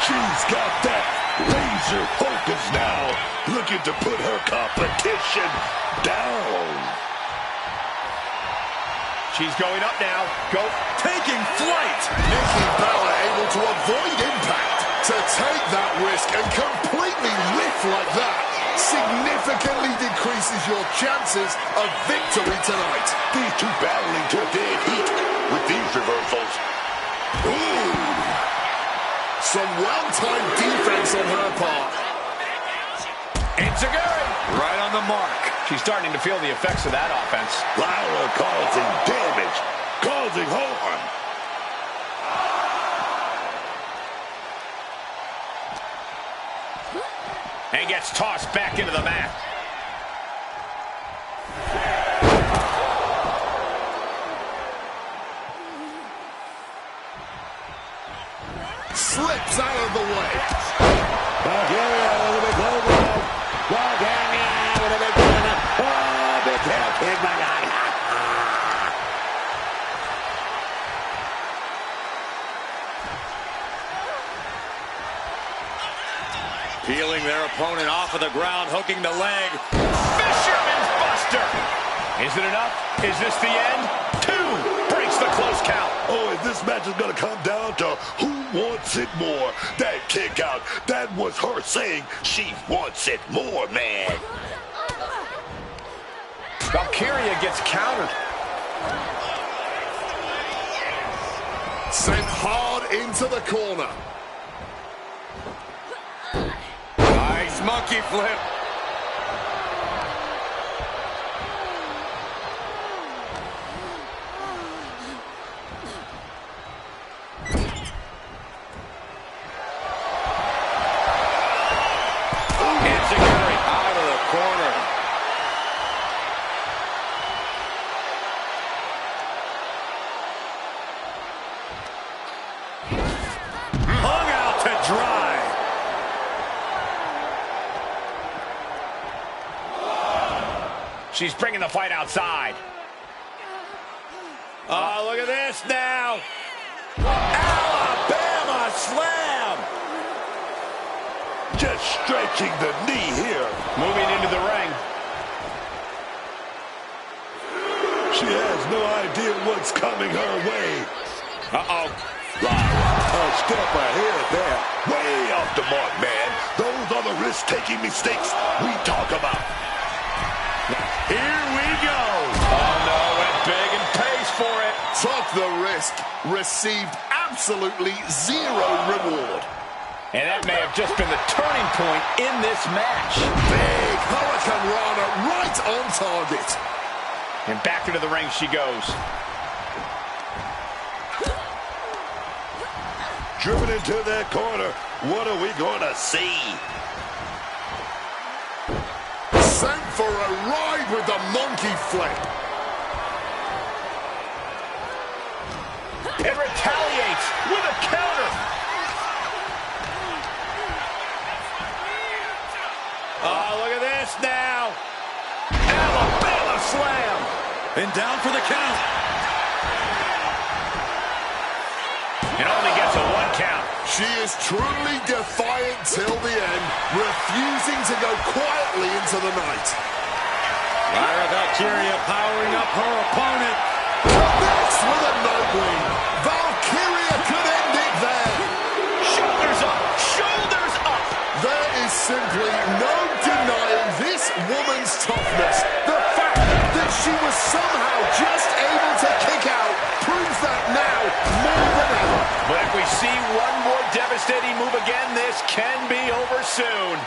She's got that laser focus now, looking to put her competition down. She's going up now. Go. Taking flight. Nikki Bella able to avoid impact. To take that risk and completely lift like that significantly decreases your chances of victory tonight. These two battling to dead heat with these reversals. Ooh. Some well-timed defense on her part. Enziguri. Right on the mark. She's starting to feel the effects of that offense. Lyra causing damage, causing harm. And gets tossed back into the mat. Slips out of the way. Valkyria with a big clothesline. Valkyria with a big clothesline. Oh, big tail kick, my God. Peeling their opponent off of the ground, hooking the leg. Fisherman's Buster. Is it enough? Is this the end? 2 breaks the close count. Oh, if this match is going to come down to who wants it more, that kick out, that was her saying she wants it more, man. Valkyria gets countered. Sent hard into the corner. Nice monkey flip. Enziguri Out of the corner. Hung out to dry. She's bringing the fight outside. Oh, look at this now. Alabama slam. Just stretching the knee here. Moving into the ring. She has no idea what's coming her way. Uh-oh. Lyra, a step ahead there. Way off the mark, man. Those are the risk-taking mistakes we talk about. Here we go. Oh, no, went big and pays for it. Took the risk. Received absolutely zero reward. And that may have just been the turning point in this match. Big Hurricane Rana right on target. And back into the ring she goes. Driven into that corner. What are we going to see? Sent for a ride with the monkey flip. And retaliates with a counter. Oh, look at this now. Alabama slam. And down for the count. And only gets a 1 count. She is truly defiant till the end, refusing to go quietly into the night. Lyra Valkyria powering up her opponent. Connects with a no-wing. Valkyria could end it there. Shoulders up. Shoulders up. There is simply no denying this woman's toughness. The fact that she was somehow just able to kick out proves that now more than ever. But if we see one more devastating move again, this can be over soon.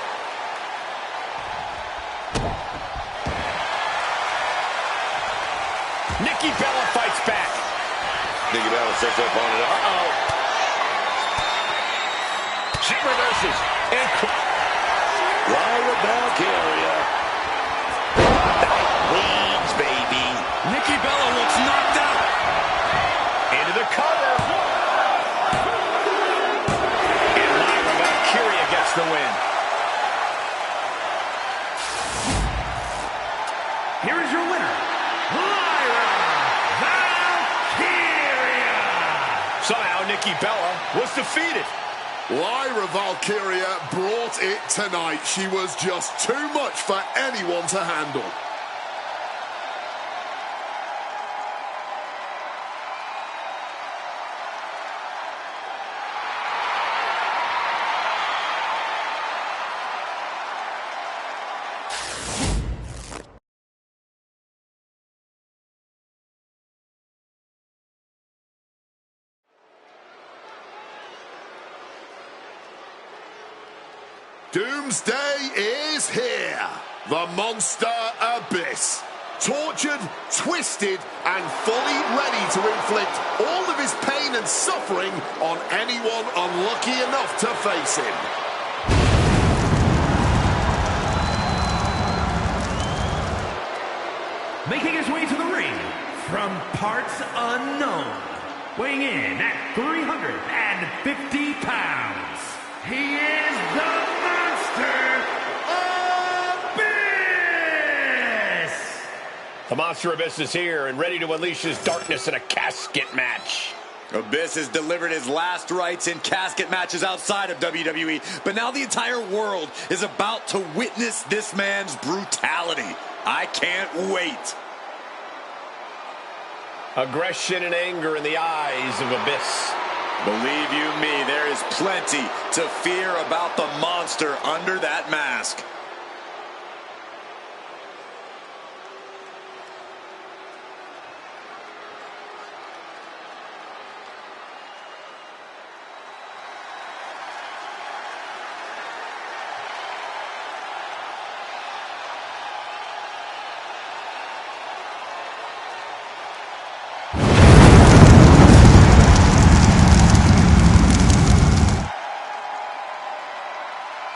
Nikki Bella fights back. Nikki Bella sets up on it. Uh-oh. She reverses. And Lyra Valkyria. Wings, baby. Nikki Bella looks knocked out. into the cover. And Lyra Valkyria gets the win. Here is your winner, Lyra Valkyria. Somehow Nikki Bella was defeated. Lyra Valkyria brought it tonight. She was just too much for anyone to handle. Doomsday is here. The Monster Abyss. Tortured, twisted, and fully ready to inflict all of his pain and suffering on anyone unlucky enough to face him. Making his way to the ring from parts unknown, weighing in at 350 pounds, he is the Monster Abyss! The Monster Abyss is here and ready to unleash his darkness in a casket match. Abyss has delivered his last rites in casket matches outside of WWE, but now the entire world is about to witness this man's brutality. I can't wait. Aggression and anger in the eyes of Abyss. Believe you me, there is plenty to fear about the monster under that mask.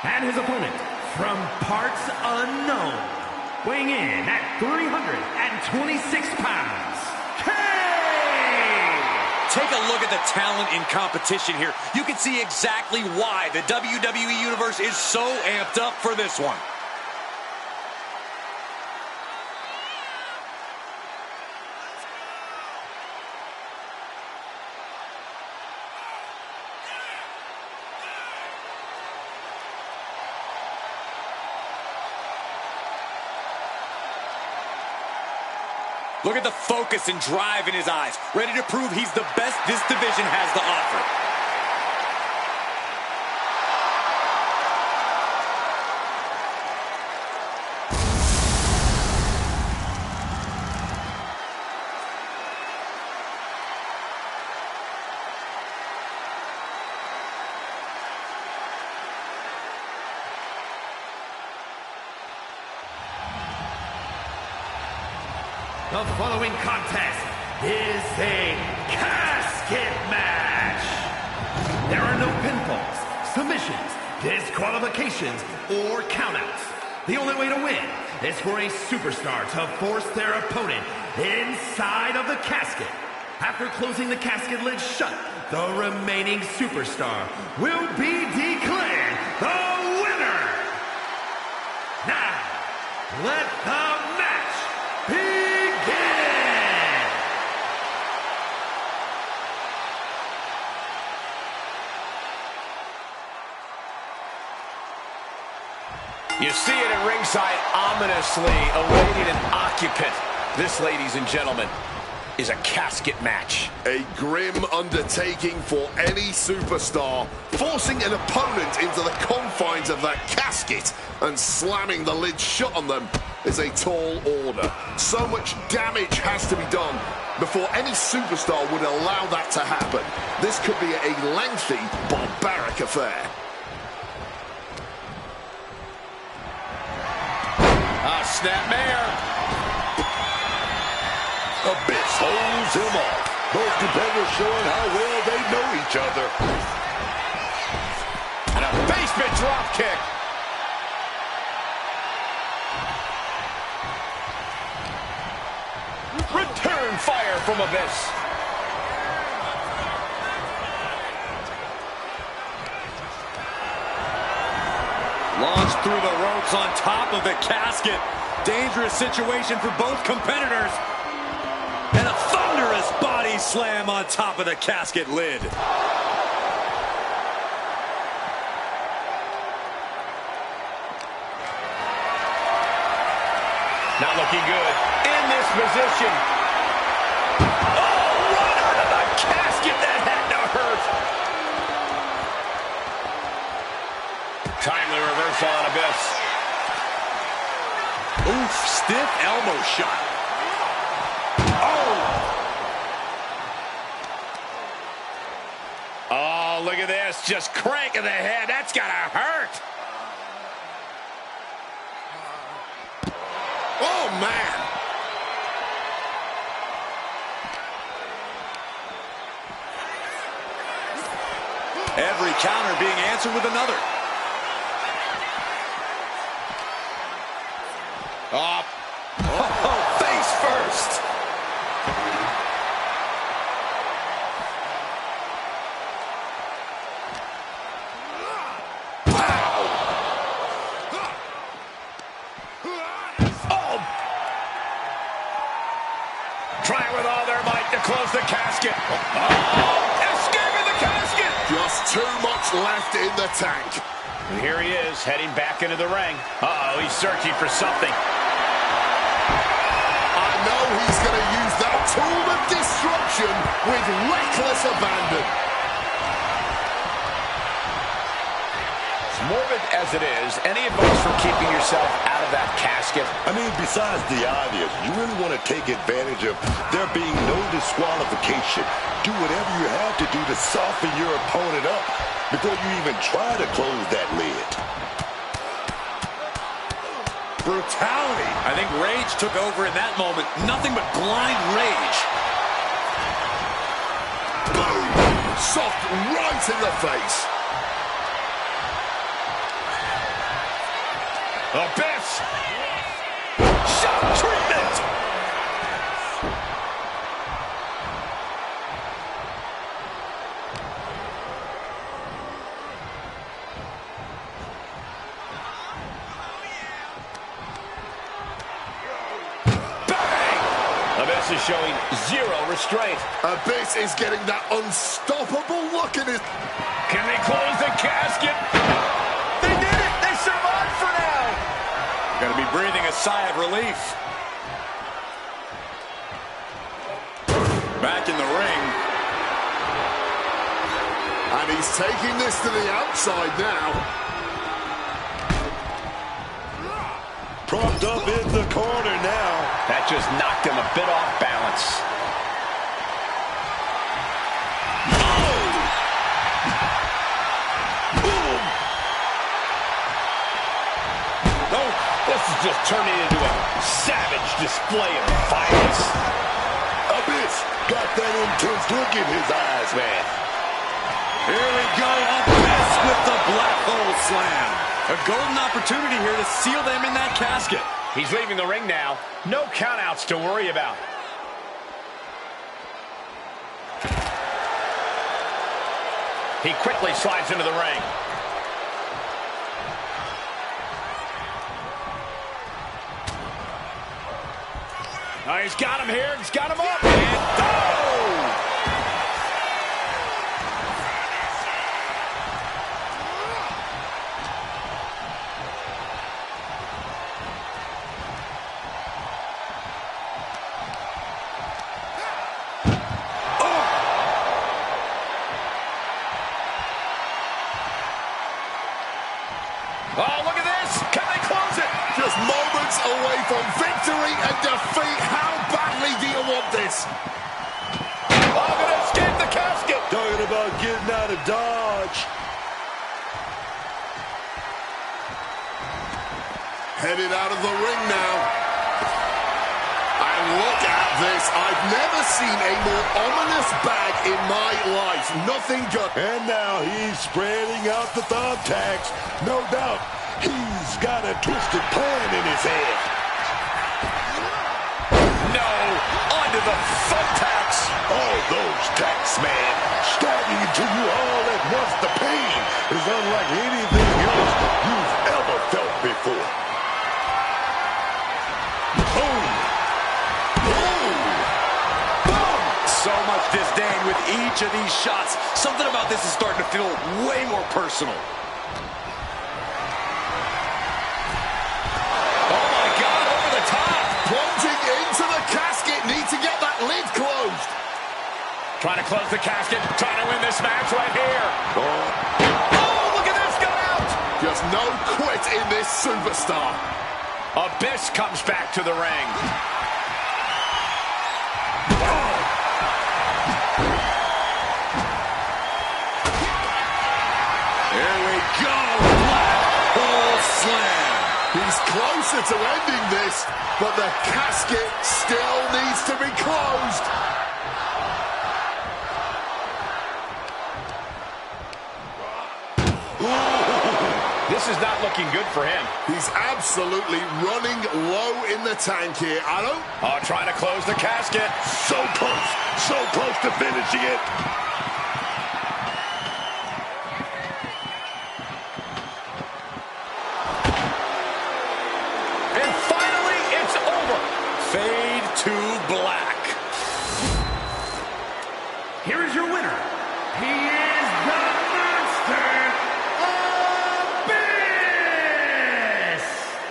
And his opponent, from parts unknown, weighing in at 326 pounds, Kane! Take a look at the talent in competition here. You can see exactly why the WWE Universe is so amped up for this one. Look at the focus and drive in his eyes, ready to prove he's the best this division has to offer. The following contest is a casket match. There are no pinfalls, submissions, disqualifications, or countouts. The only way to win is for a superstar to force their opponent inside of the casket. After closing the casket lid shut, the remaining superstar will be declared the winner. Now, let the match begin! You see it at ringside, ominously awaiting an occupant. This, ladies and gentlemen, is a casket match. A grim undertaking for any superstar, forcing an opponent into the confines of that casket and slamming the lid shut on them is a tall order. So much damage has to be done before any superstar would allow that to happen. This could be a lengthy, barbaric affair. Snapmare. Abyss holds him off. Both competitors showing how well they know each other. And a basement drop kick. Return fire from Abyss. Launched through the ropes on top of the casket. Dangerous situation for both competitors. And a thunderous body slam on top of the casket lid. Not looking good. In this position. Oh, right out of the casket. That had to hurt. Timely reversal on Abyss. Oof, stiff elbow shot. Oh, look at this. Just cranking the head. That's got to hurt. Oh, man! Every counter being answered with another. Oh, face first. Trying with all their might to close the casket. Oh, escaping the casket. Just too much left in the tank. And here he is, heading back into the ring. Uh-oh, he's searching for something. I know he's going to use that tool of destruction with reckless abandon. As morbid as it is, any advice for keeping yourself out of that casket? I mean, besides the obvious, you really want to take advantage of there being no disqualification. Do whatever you have to do to soften your opponent up before you even try to close that lid. Brutality. I think rage took over in that moment. Nothing but blind rage. Boom! Soft right in the face. Abyss! Shock treatment! Abyss is showing zero restraint. Abyss is getting that unstoppable look in his... Can they close the casket? They did it! They survived for now! Gonna be breathing a sigh of relief. Back in the ring. And he's taking this to the outside now. Propped up in the corner now. That just knocked him a bit off balance. This is just turning into a savage display of violence. Abyss got that intense look in his eyes, man. Here we go, Abyss with the black hole slam. A golden opportunity here to seal them in that casket. He's leaving the ring now. No countouts to worry about. He quickly slides into the ring. Oh, he's got him here. He's got him up. And oh! Oh, look at this. Can they close it? Just moments away from victory and defeat. How badly do you want this? Oh, going to escape the casket. Talking about getting out of Dodge. Headed out of the ring now. And look at this. I've never seen a more ominous bag in my life. Nothing just... And now he's spreading out the thumbtacks. No doubt he's got a twisted plan in his head. No, onto the thumbtacks. Oh, those tacks, man. Stabbing into you all at once. The pain is unlike anything else you've ever felt before. Boom. Boom. Boom! So much disdain with each of these shots. Something about this is starting to feel way more personal. Oh, my God, over the top. Plunging into the casket. Need to get that lid closed. Trying to close the casket. Trying to win this match right here. Oh, look at this. Got out. Just no quit in this superstar. Abyss comes back to the ring. Here we go. Black hole slam. He's closer to ending this, but the casket still needs to be closed. This is not looking good for him. He's absolutely running low in the tank here. Oh, trying to close the casket. So close to finishing it. And finally, it's over. Fade to black. Here is your winner. He is the Monster Abyss!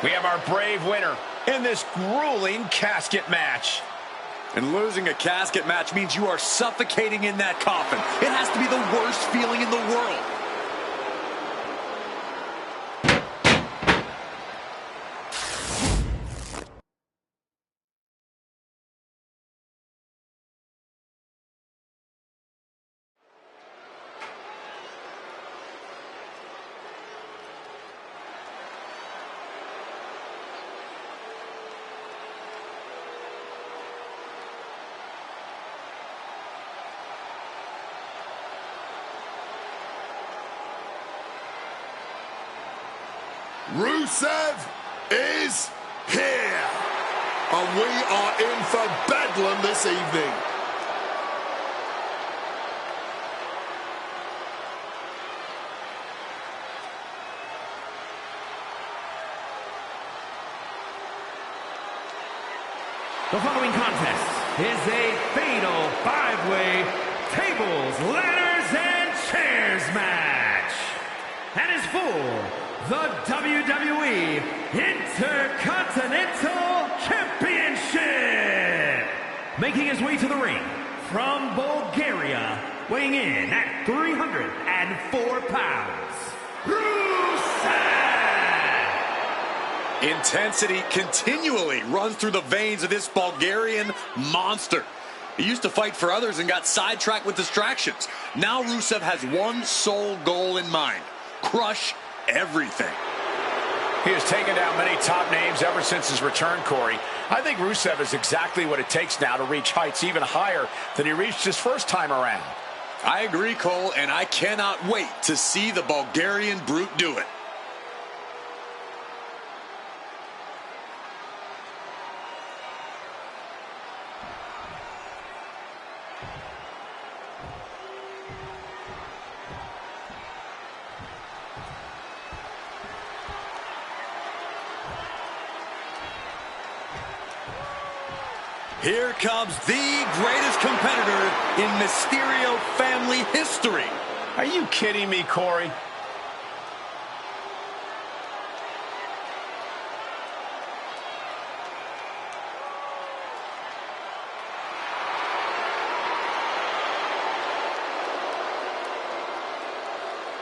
We have our brave winner in this grueling casket match. And losing a casket match means you are suffocating in that coffin. It has to be the worst feeling in the world. Rusev is here. And we are in for bedlam this evening. The following contest is a fatal five-way tables, ladders, and chairs match. And is for the WWE Intercontinental Championship. Making his way to the ring from Bulgaria, weighing in at 304 pounds, Rusev. Intensity continually runs through the veins of this Bulgarian monster. He used to fight for others and got sidetracked with distractions. Now Rusev has one sole goal in mind: crush everything. He has taken down many top names ever since his return, Corey. I think Rusev is exactly what it takes now to reach heights even higher than he reached his first time around. I agree, Cole, and I cannot wait to see the Bulgarian Brute do it. Here comes the greatest competitor in Mysterio family history. Are you kidding me, Corey?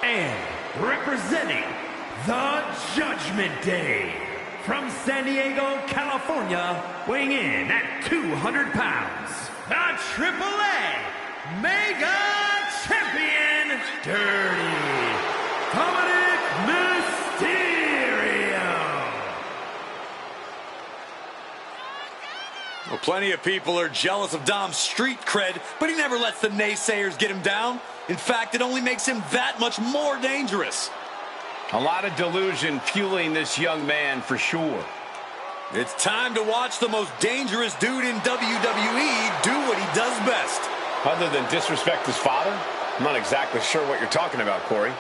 And representing the Judgment Day, from San Diego, California, weighing in at 200 pounds, the AAA Mega Champion, Dirty Dominic Mysterio. Well, plenty of people are jealous of Dom's street cred, but he never lets the naysayers get him down. In fact, it only makes him that much more dangerous. A lot of delusion fueling this young man for sure. It's time to watch the most dangerous dude in WWE do what he does best. Other than disrespect his father? I'm not exactly sure what you're talking about, Corey.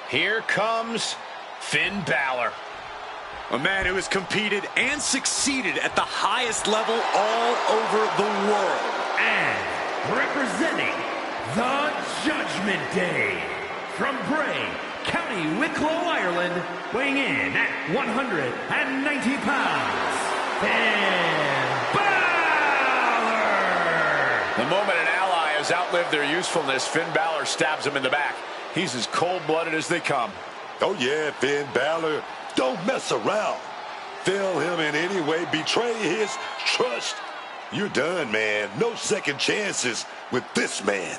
Here comes Finn Balor. A man who has competed and succeeded at the highest level all over the world. And representing the Judgment Day, from Bray, County Wicklow, Ireland, weighing in at 190 pounds, Finn Balor! The moment an ally has outlived their usefulness, Finn Balor stabs him in the back. He's as cold-blooded as they come. Oh, yeah, Finn Balor. Don't mess around. Fail him in any way, betray his trust. You're done, man. No second chances with this man.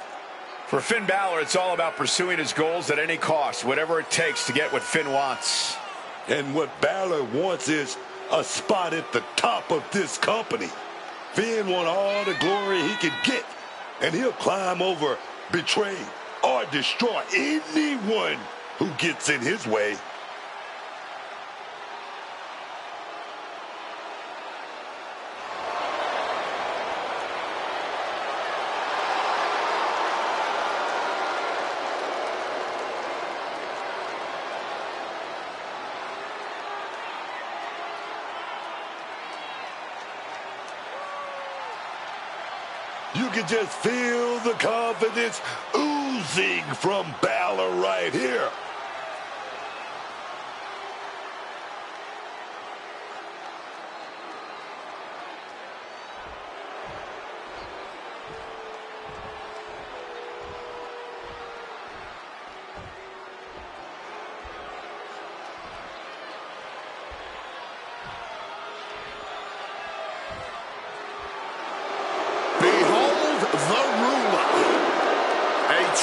For Finn Balor, it's all about pursuing his goals at any cost, whatever it takes to get what Finn wants. And what Balor wants is a spot at the top of this company. Finn wants all the glory he can get, and he'll climb over, betray, or destroy anyone who gets in his way. You can just feel the confidence oozing from Balor right here.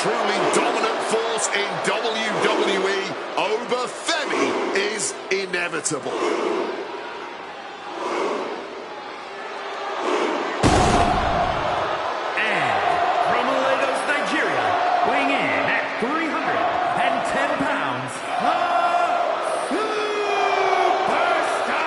Truly dominant force in WWE, over Femi is inevitable. And from Lagos, Nigeria, weighing in at 310 pounds, the Superstar!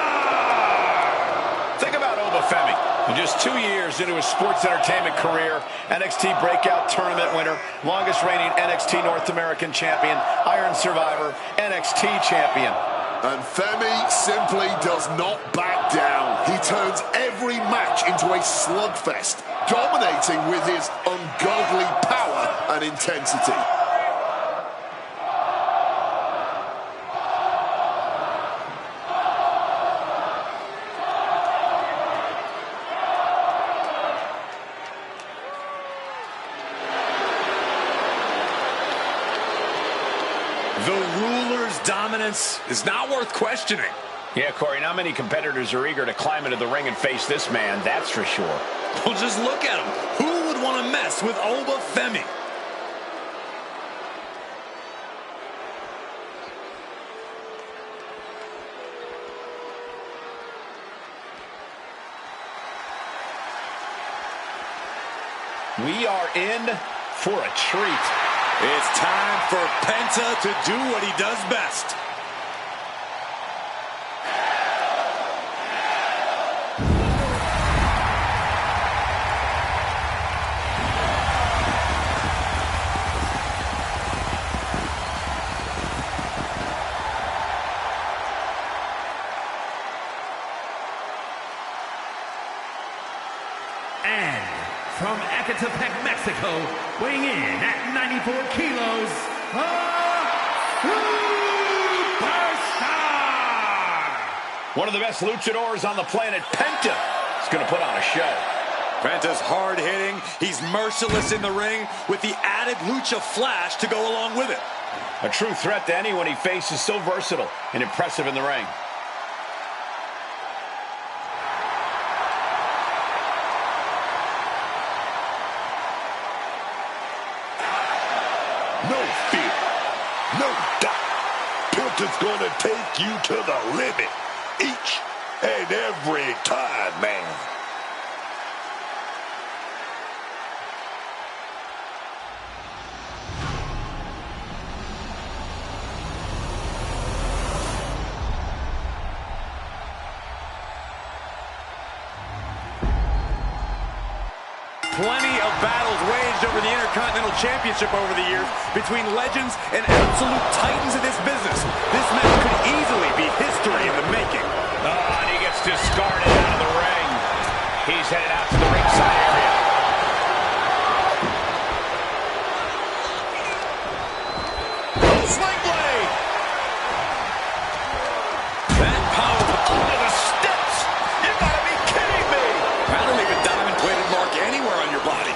Think about Obafemi. In just 2 years into his sports entertainment career, NXT Breakout Tournament winner, longest reigning NXT North American Champion, Iron Survivor, NXT Champion. And Femi simply does not back down. He turns every match into a slugfest, dominating with his ungodly power and intensity. The ruler's dominance is not worth questioning. Yeah, Corey, not many competitors are eager to climb into the ring and face this man, that's for sure. Well, just look at him. Who would want to mess with Oba Femi? We are in for a treat. It's time for Penta to do what he does best. And from Ecatepec, Mexico, weighing in at 94 kilos, a superstar! One of the best luchadors on the planet, Penta, is going to put on a show. Penta's hard-hitting. He's merciless in the ring with the added lucha flash to go along with it. A true threat to anyone he faces, so versatile and impressive in the ring. No fear, no doubt. Penta's gonna take you to the limit each and every time, man. Plenty of battles waged over the Intercontinental Championship over the years between legends and absolute titans of this business. This match could easily be history in the making. Oh, and he gets discarded out of the ring. He's headed out to the ringside area. Sling blade! That power Under the steps! You gotta be kidding me! I don't leave a diamond-plated mark anywhere on your body.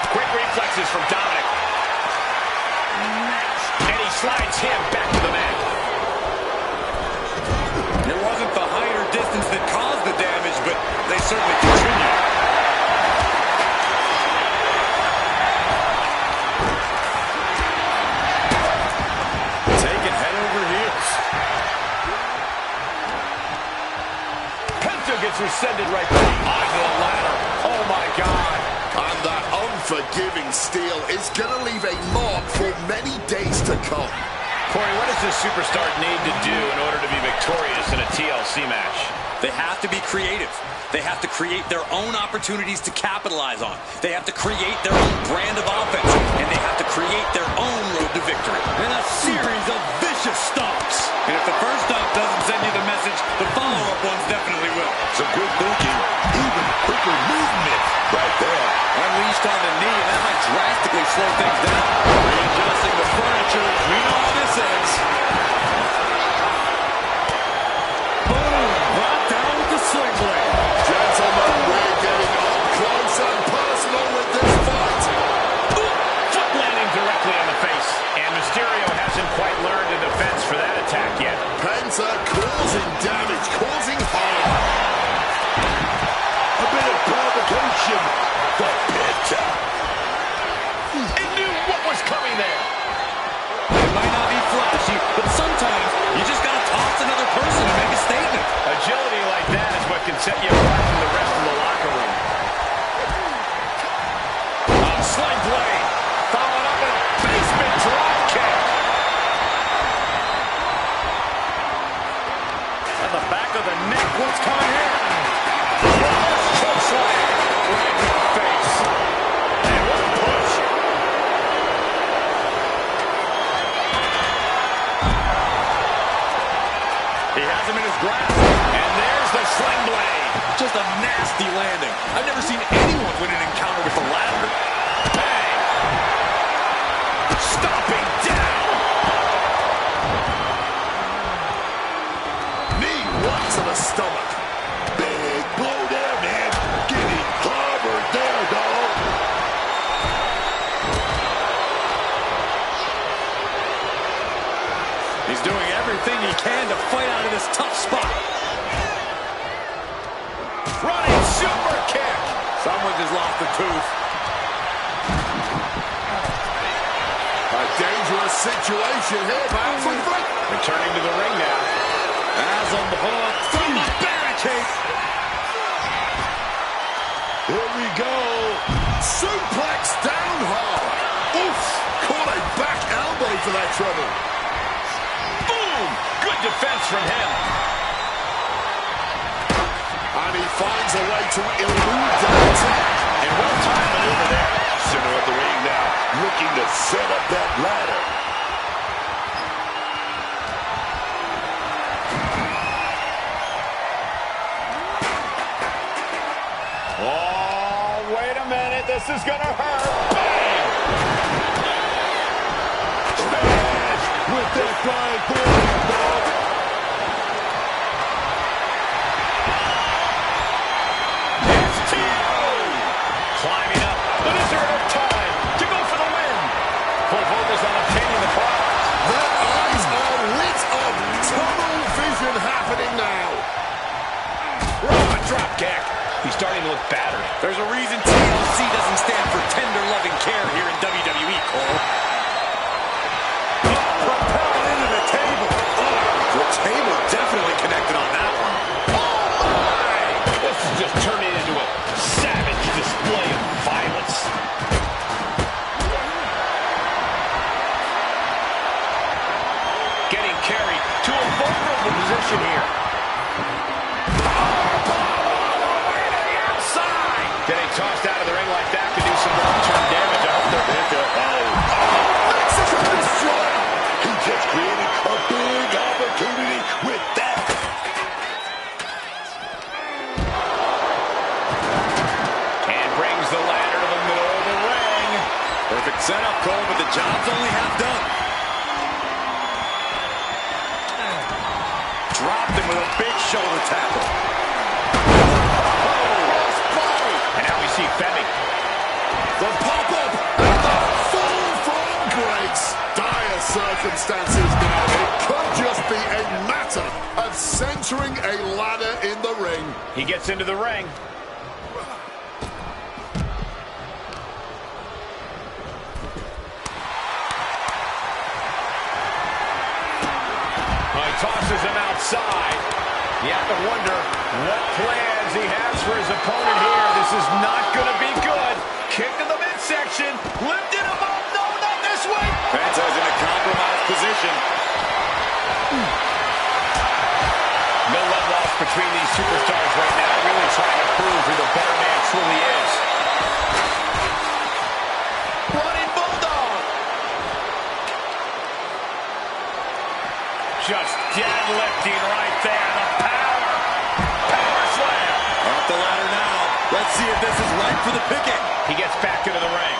Quick reflexes from Dominic. And he slides him back to the mat. It wasn't the height or distance that caused the damage, but they certainly continue. Taking head over heels. Penta gets rescinded right back onto the ladder. Oh, my God. And that unforgiving steel is going to leave a mark for many days to come. Corey, what does this superstar need to do in order to be victorious in a TLC match? They have to be creative. They have to create their own opportunities to capitalize on. They have to create their own brand of offense. And they have to create their own road to victory. And a series of vicious stomps. And if the first stomp doesn't send you the message, the follow-up ones definitely will. Some good thinking, even quicker movement right there. Unleashed on the knee, and that might drastically slow things down. Readjusting the furniture. We know how this ends. Boom! Brought down with the sling blade. Gentlemen, we're getting up close and personal with this fight. Foot landing directly on the face. And Mysterio hasn't quite learned a defense for that attack yet. Penta causing damage, causing harm. A bit of provocation for Penta. He knew what was coming there. It might not be flashy, but sometimes you just got to toss another person to make a statement. Agility like that is what can set you apart from the rest of the locker room. Sling blade. Followed up with a basement drop kick. At the back of the neck. What's coming here? Choke slam. Right in the face. And what a push. He has him in his grasp. And there's the sling blade. Just a nasty landing. I've never seen anyone win an encounter with the ladder. Bang. Stomping down. Knee right to the stomach. Big blow there, man. Getting clobbered there, dog. He's doing everything he can to fight out of this tough spot. Running super kick. Someone just lost a tooth. A dangerous situation here, perhaps. Returning to the ring now. As on the hook from the barricade. Here we go. Suplex down hard. Oof. Caught a back elbow for that trouble. Boom! Good defense from him. And he finds a way to elude that attack. And well-timed maneuver there. Center of the ring now, looking to set up that ladder. Oh, wait a minute. This is going to hurt. Bang! Smash with that flying bulldog. It's Tito! Climbing up, but is there enough time to go for the win? Full focus on obtaining the prize. Their eyes are lit up. Tunnel vision happening now. Oh, drop kick. He's starting to look battered. There's a reason TLC doesn't stand for tender loving care here in WWE, Cole. Propelled into the table. The table definitely connected on that one. Oh, my! This is just turning into a savage display of violence. Getting carried to a vulnerable position here. Getting tossed out of the ring like that could do some long-term damage. I hope they're into it. Mexican destroyer. He just created a big opportunity with that. And brings the ladder to the middle of the ring. Perfect setup, Cole, but the job's only half done. Dropped him with a big shoulder tackle. See Femi. The pop-up and the fall from grace. Dire circumstances now. It could just be a matter of centering a ladder in the ring. He gets into the ring. He tosses him outside. You have to wonder what plans he has for his opponent here. This is not going to be good. Kick to the midsection. Lifted him up. No, not this way. Penta's in a compromised position. No love lost between these superstars right now. Really trying to prove who the better man truly is. Running Bulldog. Just deadlifting right there. The power. Power slam. Up the ladder now. Let's see if this is right for the picking. He gets back into the ring.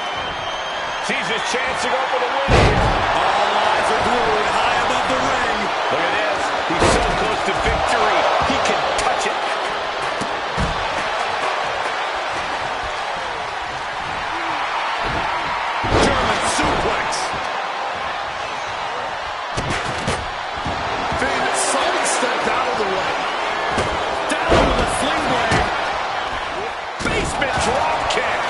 Sees his chance to go for the win here. All eyes are glued high above the ring. Look at this. He's so close to victory. He can touch it. German suplex. Finn sidestepped out of the way. Down with a sling blade. Basement drop kick.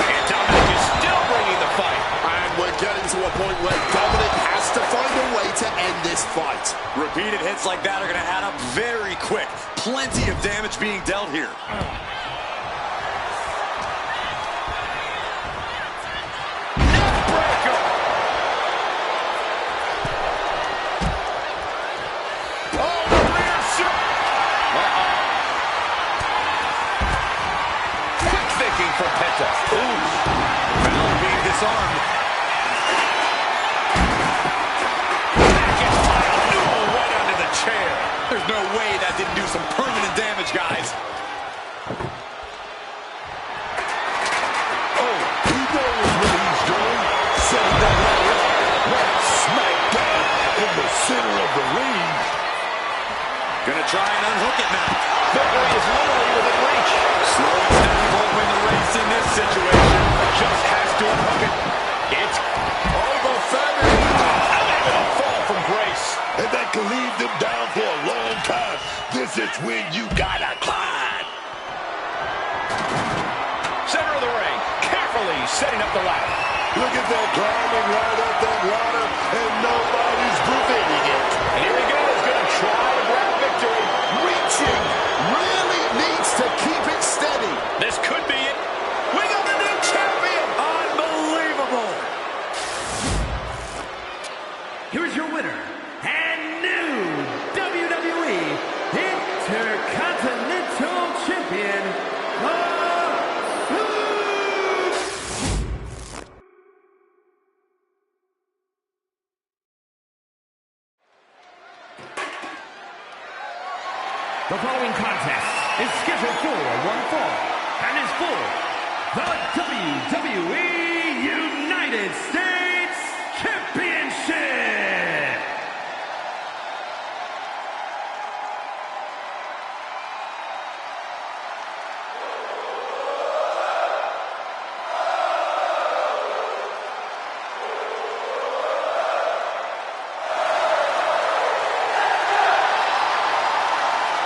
And Dominic is still bringing the fight. And we're getting to a point where Dominic has to find a way to end this fight. Repeated hits like that are going to add up very quick. Plenty of damage being dealt here. Neckbreaker. Oh, the rear quick thinking from Penta. Ooh. Balor being disarmed. Back is piled. No, right under the chair. There's no way that didn't do some permanent damage, guys. Oh, he knows what he's doing. Setting that ladder up right smack dab in the center of the ring. Gonna try and unhook it now. Victory is literally within reach. Slow and steady won't win the race in this situation. Just has to unhook it. It's Over Femi. That's when you gotta climb. Center of the ring, carefully setting up the ladder. Look at that, climbing right up that ladder, and nobody's preventing it. Here he goes, gonna try to grab victory. Reaching, really needs to keep it steady. This could be it. We got the new champion. Unbelievable. Here's your winner and new WWE Intercontinental Champion, The following contest is scheduled for one fall and is for the WWE United States Championship.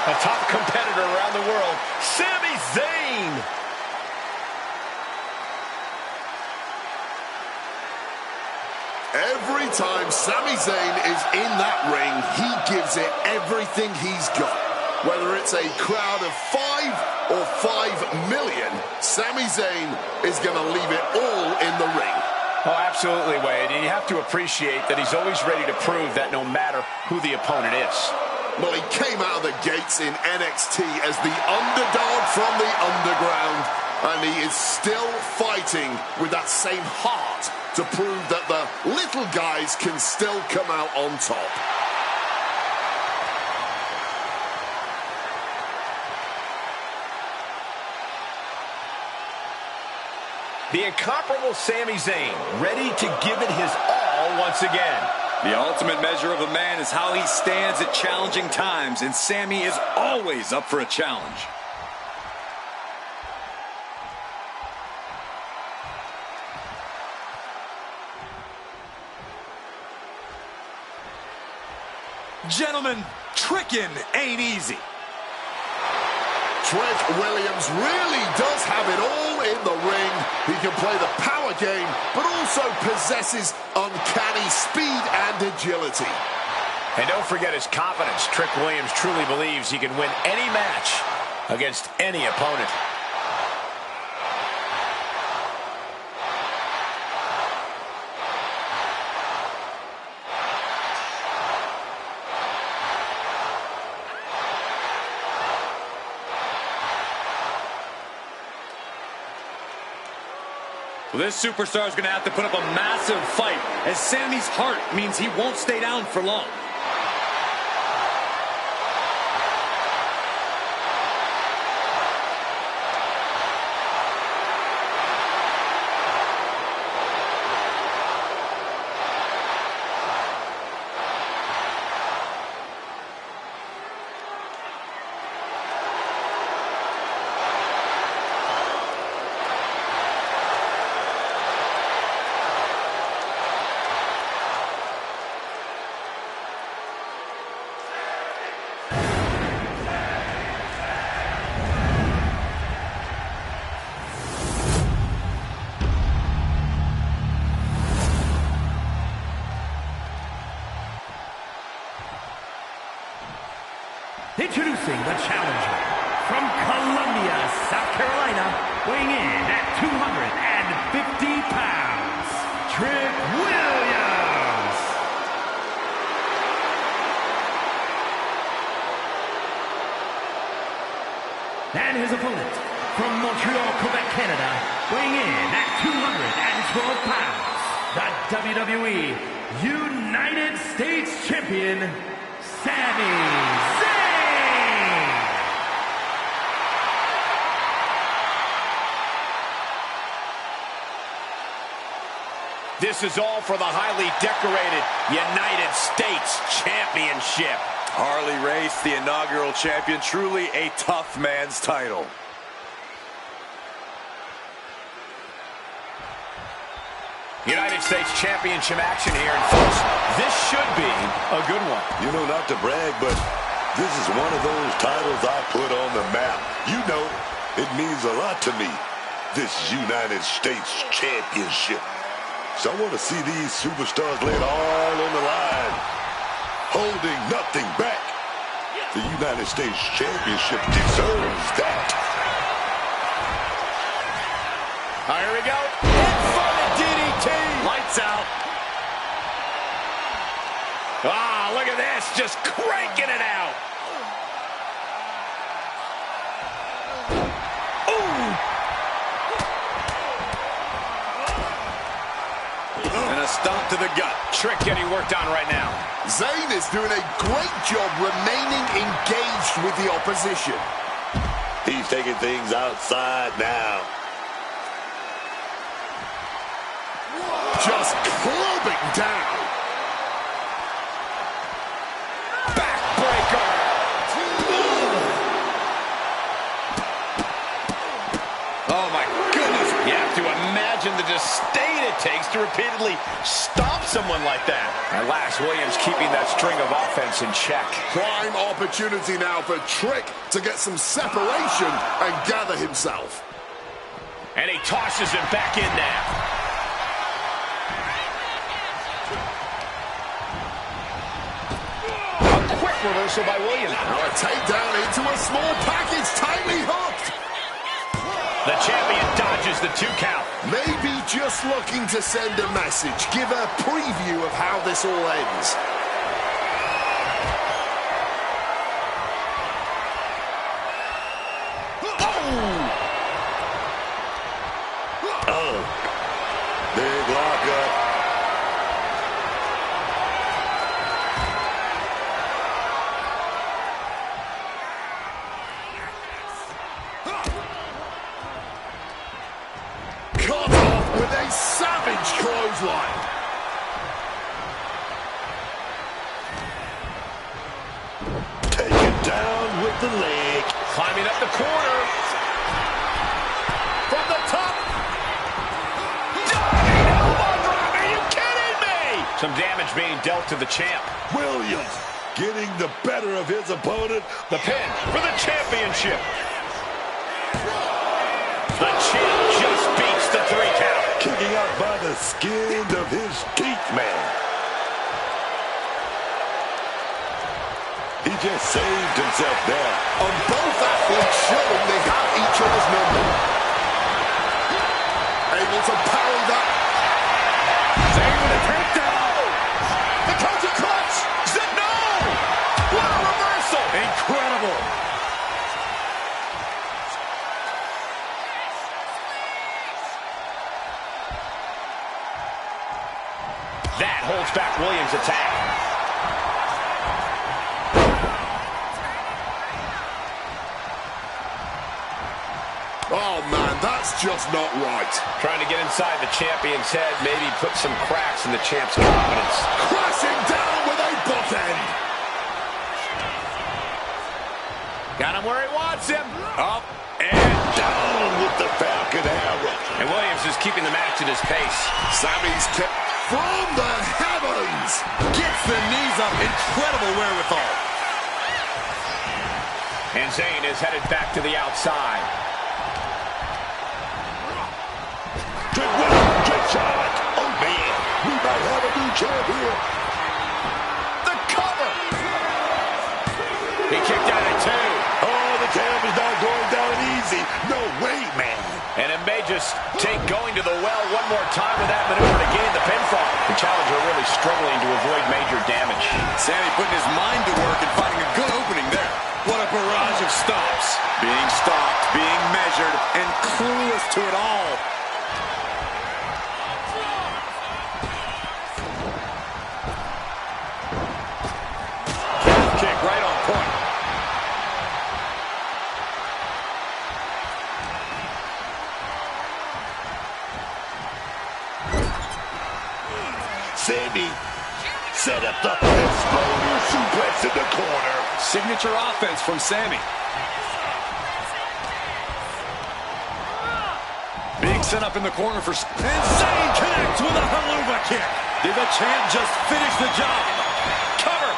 A top competitor around the world, Sami Zayn. Every time Sami Zayn is in that ring, he gives it everything he's got. Whether it's a crowd of 5 or 5 million, Sami Zayn is going to leave it all in the ring. Oh, absolutely, Wade. And you have to appreciate that he's always ready to prove that no matter who the opponent is. Well, he came out of the gates in NXT as the underdog from the underground, and he is still fighting with that same heart to prove that the little guys can still come out on top. The incomparable Sami Zayn, ready to give it his all once again. The ultimate measure of a man is how he stands at challenging times, and Sami is always up for a challenge. Gentlemen, tricking ain't easy. Trick Williams really does have it all in the ring. He can play the power game, but also possesses uncanny speed and agility. And don't forget his confidence. Trick Williams truly believes he can win any match against any opponent. Well, this superstar is going to have to put up a massive fight, as Sami's heart means he won't stay down for long. Introducing the challenger from Columbia, South Carolina, weighing in at 250 pounds, Trick Williams. And his opponent from Montreal, Quebec, Canada, weighing in at 212 pounds, the WWE United States Champion, Sami Zayn. This is all for the highly decorated United States Championship. Harley Race, the inaugural champion, truly a tough man's title. United States Championship action here, and folks, this should be a good one. You know, not to brag, but This is one of those titles I put on the map. You know, it means a lot to me, this United States Championship. So I want to see these superstars lay it all on the line, holding nothing back. The United States Championship deserves that. Here we go. Inverted DDT. Lights out. Ah, look at this. Just cranking it out. And a stomp to the gut. Trick getting worked on right now. Zayn is doing a great job remaining engaged with the opposition. He's taking things outside now. Just clubbing down. Backbreaker. Oh, my goodness. You have to imagine the disdain it takes to repeatedly stop someone like that. At last, Williams keeping that string of offense in check. Prime opportunity now for Trick to get some separation and gather himself. And he tosses him back in now. Reversal by Williams. Now a takedown into a small package, tightly hooked. The champion dodges the 2 count. Maybe just looking to send a message, give a preview of how this all ends. Oh, big lockup. Clothesline. Taken down with the leg. Climbing up the corner. From the top. Diving elbow drop. Are you kidding me? Some damage being dealt to the champ. Williams getting the better of his opponent. The pin for the championship. The champ just beats the 3 count. Kicking out by the skin of his teeth, man. He just saved himself there. And both athletes showing they have each other's number. Able to parry that. Zayn with a takedown. The counter clutch. No! What a reversal. Incredible. That holds back Williams' attack. Oh, man, that's just not right. Trying to get inside the champion's head, maybe put some cracks in the champ's confidence. Crashing down with a bookend. Got him where he wants him. Up And down with the Falcon Arrow. and Williams is keeping the match at his pace. Sammy's kick from the heavens. Gets the knees up. Incredible wherewithal. And Zayn is headed back to the outside. Good shot. Oh, man. We might have a new champ here. The cover. He kicked out at 2. Oh, the champ is not going down easy. No way, man. And it may just take going to the well one more time with that maneuver to gain the pinfall. The challenger really struggling to avoid major damage. Sammy putting his mind to work and finding a good opening there. What a barrage of stops. Being stopped, being measured, and clueless to it all. Kick right on point. Sammy set up the exploder suplex in the corner. Signature offense from Sammy. Being set up in the corner for... And Zayn connects with a haluva kick. Did the champ just finish the job? Cover.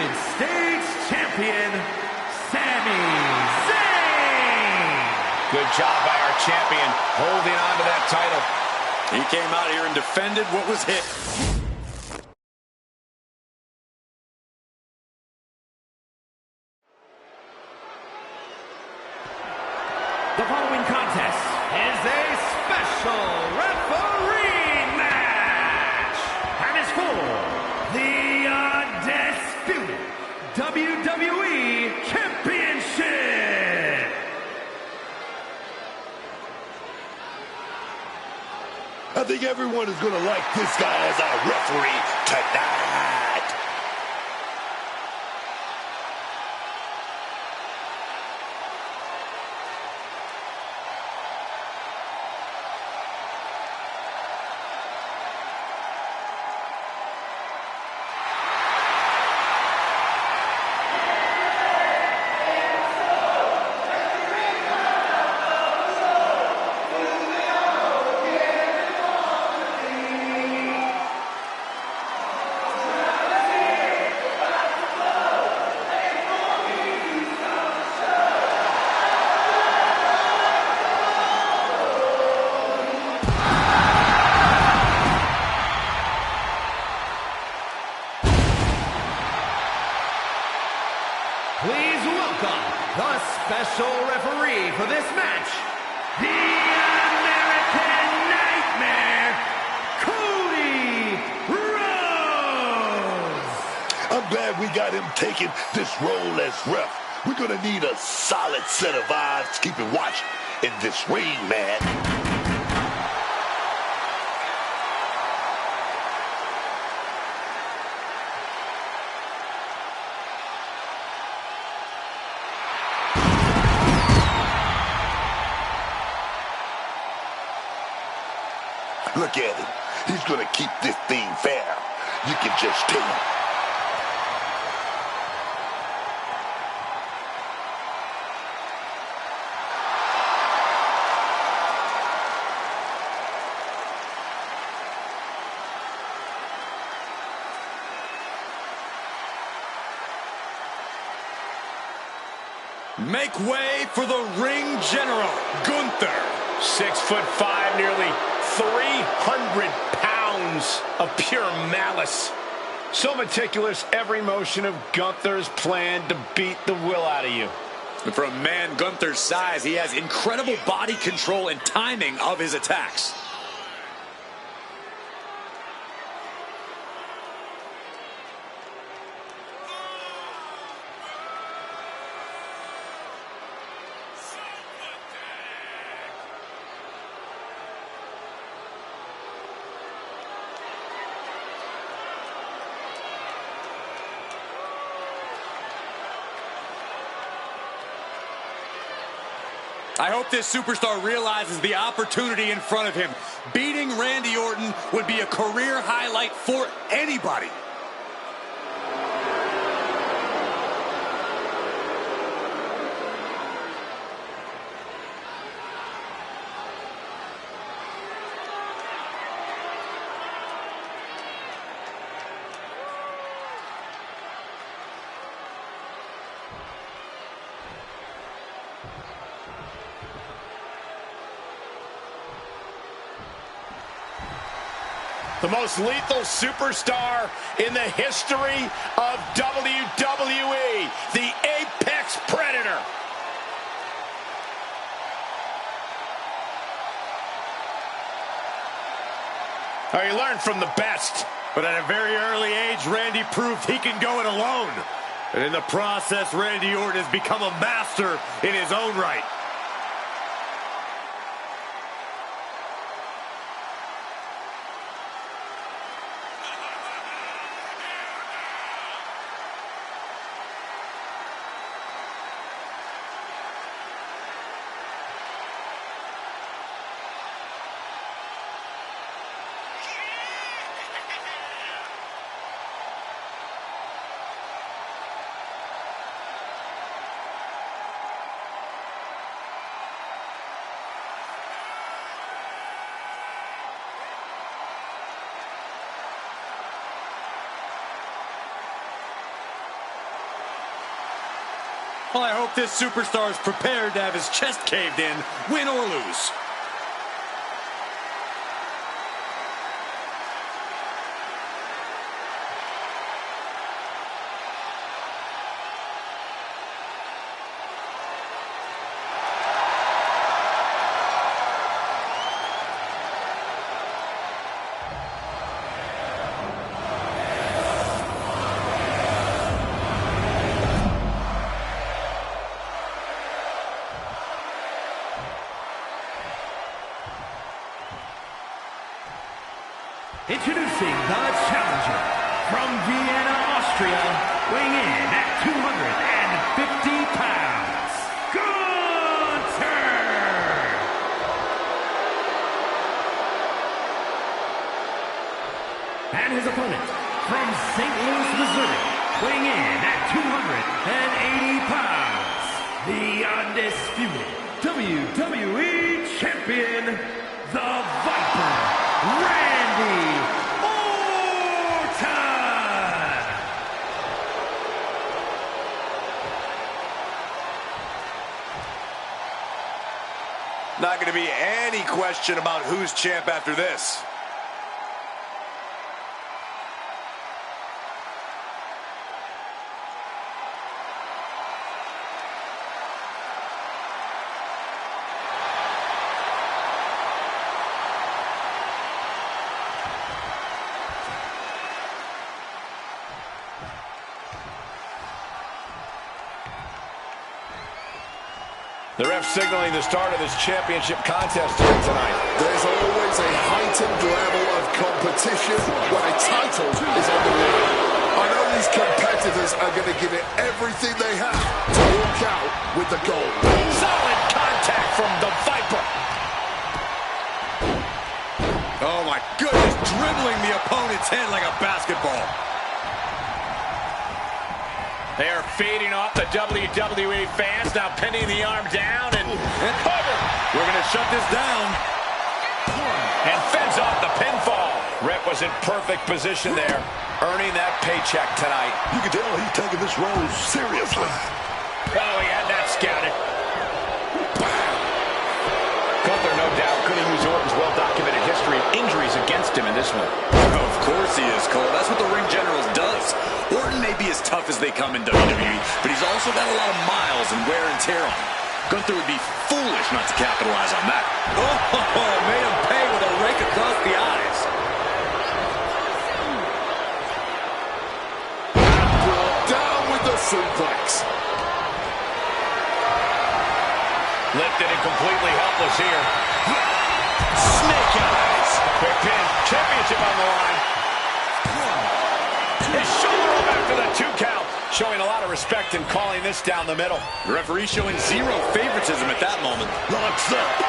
United States Champion, Sami Zayn. Good job by our champion holding on to that title. He came out here and defended what was hit. The following contest is a special referee match and is for the undisputed WWE Championship. I think everyone is going to like this guy as our referee tonight. Please welcome the special referee for this match, the American Nightmare, Cody Rhodes. I'm glad we got him taking this role as ref. We're going to need a solid set of eyes keeping watch in this ring, man. Look at him. He's going to keep this thing fair. You can just tell. Make way for the ring general, Gunther. 6'5", nearly 300 pounds of pure malice. So meticulous, every motion of Gunther's plan to beat the will out of you. And for a man Gunther's size, he has incredible body control and timing of his attacks. I hope this superstar realizes the opportunity in front of him. Beating Randy Orton would be a career highlight for anybody. The most lethal superstar in the history of WWE, the Apex Predator. He learned from the best. But at a very early age, Randy proved he can go it alone. And in the process, Randy Orton has become a master in his own right. Well, I hope this superstar is prepared to have his chest caved in, win or lose. Introducing the challenger from Vienna, Austria, weighing in at 250 pounds, Gunther! And his opponent from St. Louis, Missouri, weighing in at 280 pounds, the undisputed WWE Champion, the Viper, Randy Orton! Not going to be any question about who's champ after this. The ref signaling the start of this championship contest here tonight. There's always a heightened level of competition when a title is on the line. I know these competitors are going to give it everything they have to walk out with the gold. Solid contact from the Viper. Oh my goodness, dribbling the opponent's head like a basketball. They are feeding off the WWE fans, now pinning the arm down and cover. We're going to shut this down. And fends off the pinfall. Ref was in perfect position there, earning that paycheck tonight. You can tell he's taking this role seriously. Oh, he had that scouted. Gunther, no doubt, could have used Orton's well-documented history of injuries against him in this one. Of course he is, Cole. That's what the Ring General does. Orton may be as tough as they come in WWE, but he's also got a lot of miles and wear and tear on him. Gunther would be foolish not to capitalize on that. Oh, made him pay with a rake across the eyes. Brought down with the suplex. Lifted and completely helpless here. Snake eyes. Quick pin. Championship on the line. His shoulder up after the 2 count. Showing a lot of respect in calling this down the middle. The referee showing zero favoritism at that moment. Locks up.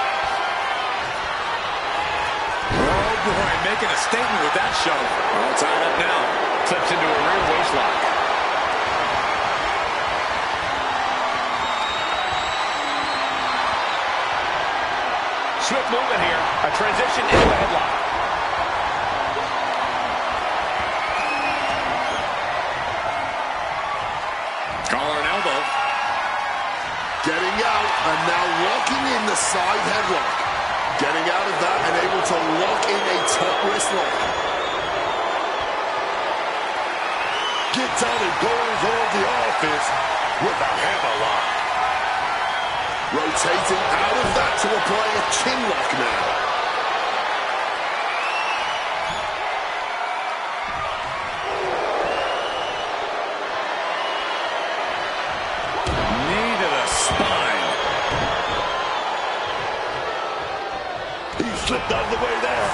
Oh boy, making a statement with that shove. All tied up now. Slips into a rear waist lock. Swift movement here. A transition into a headlock. Collar and elbow. Getting out and now locking in the side headlock. Getting out of that and able to lock in a top wrist lock. Gets out and goes on the offense with a hammerlock. Rotating out of that to apply a chin lock now. Knee to the spine. He slipped out of the way there.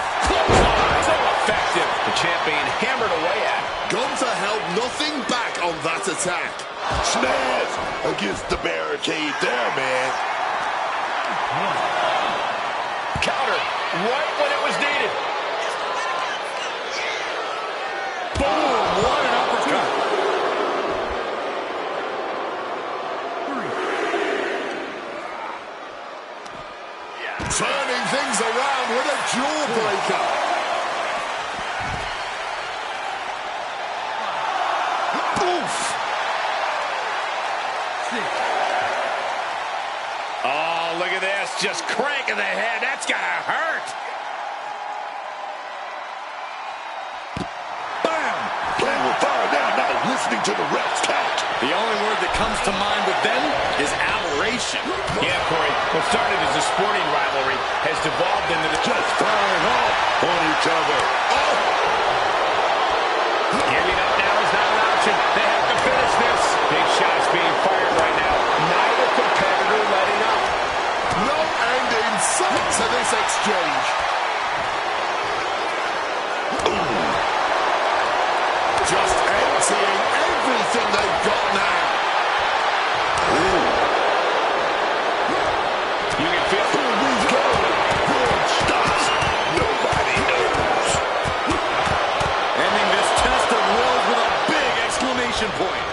So effective. The champion hammered away at it. Gunther held nothing back on that attack. Smash against the barricade there, man. Counter right when it was needed. Boom! What an uppercut. Turning things around with a jawbreaker. Oof. just cranking the head. That's gotta hurt. Bam! Playing with fire now, not listening to the refs count. The only word that comes to mind with them is aberration. Yeah, Corey, what started as a sporting rivalry has devolved into the... Just firing off on each other. Oh! Giving up now is not an option. They have to finish this. Big shots being fired right now. Neither competitor letting up. No end in sight to this exchange. Just emptying everything they've got now. You can feel... Here we go. Good shots. Nobody knows. Ending this test of wills with a big exclamation point.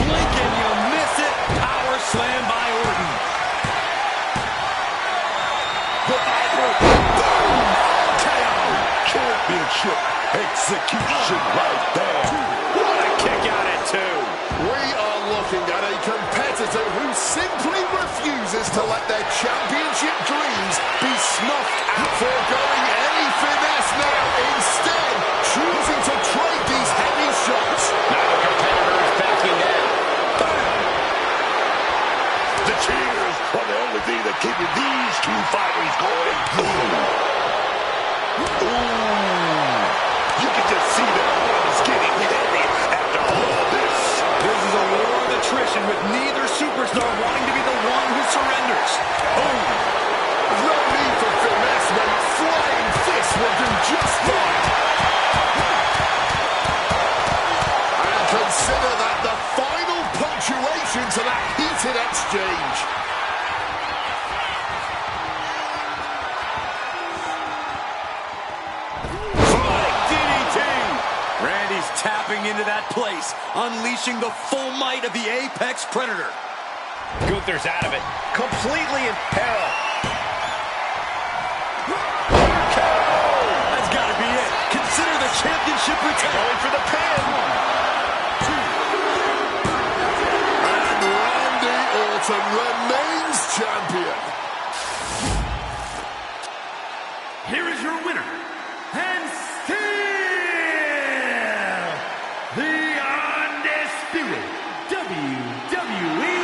Blink and you miss it. Power slam by Orton. The Viper. Boom! KO. Championship execution right there. What a kick out at two. We are looking at a competitor who simply refuses to let their championship dreams be snuffed at. Foregoing any finesse now, instead choosing to trade these heavy shots. Neither competitor is backing down. The cheers are the only thing that keeping these two fighters going. Ooh. You can just see that one's getting heavy after all this. This is a war of attrition with neither superstar wanting to be the one who surrenders. Boom. There's no need for finesse when flying fists will do just fine. And consider that the final punctuation to that heated exchange. Randy's tapping into that place, unleashing the full might of the Apex Predator. Gunther's out of it, completely in peril. That's got to be it. Consider the championship return. Going for the pin. And Randy Orton remains champion. Here is your winner, and still the undisputed WWE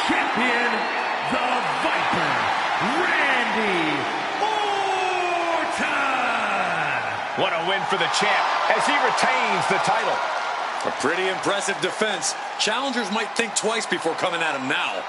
Champion, the Viper, Randy Orton. What a win for the champ as he retains the title. A pretty impressive defense. Challengers might think twice before coming at him now.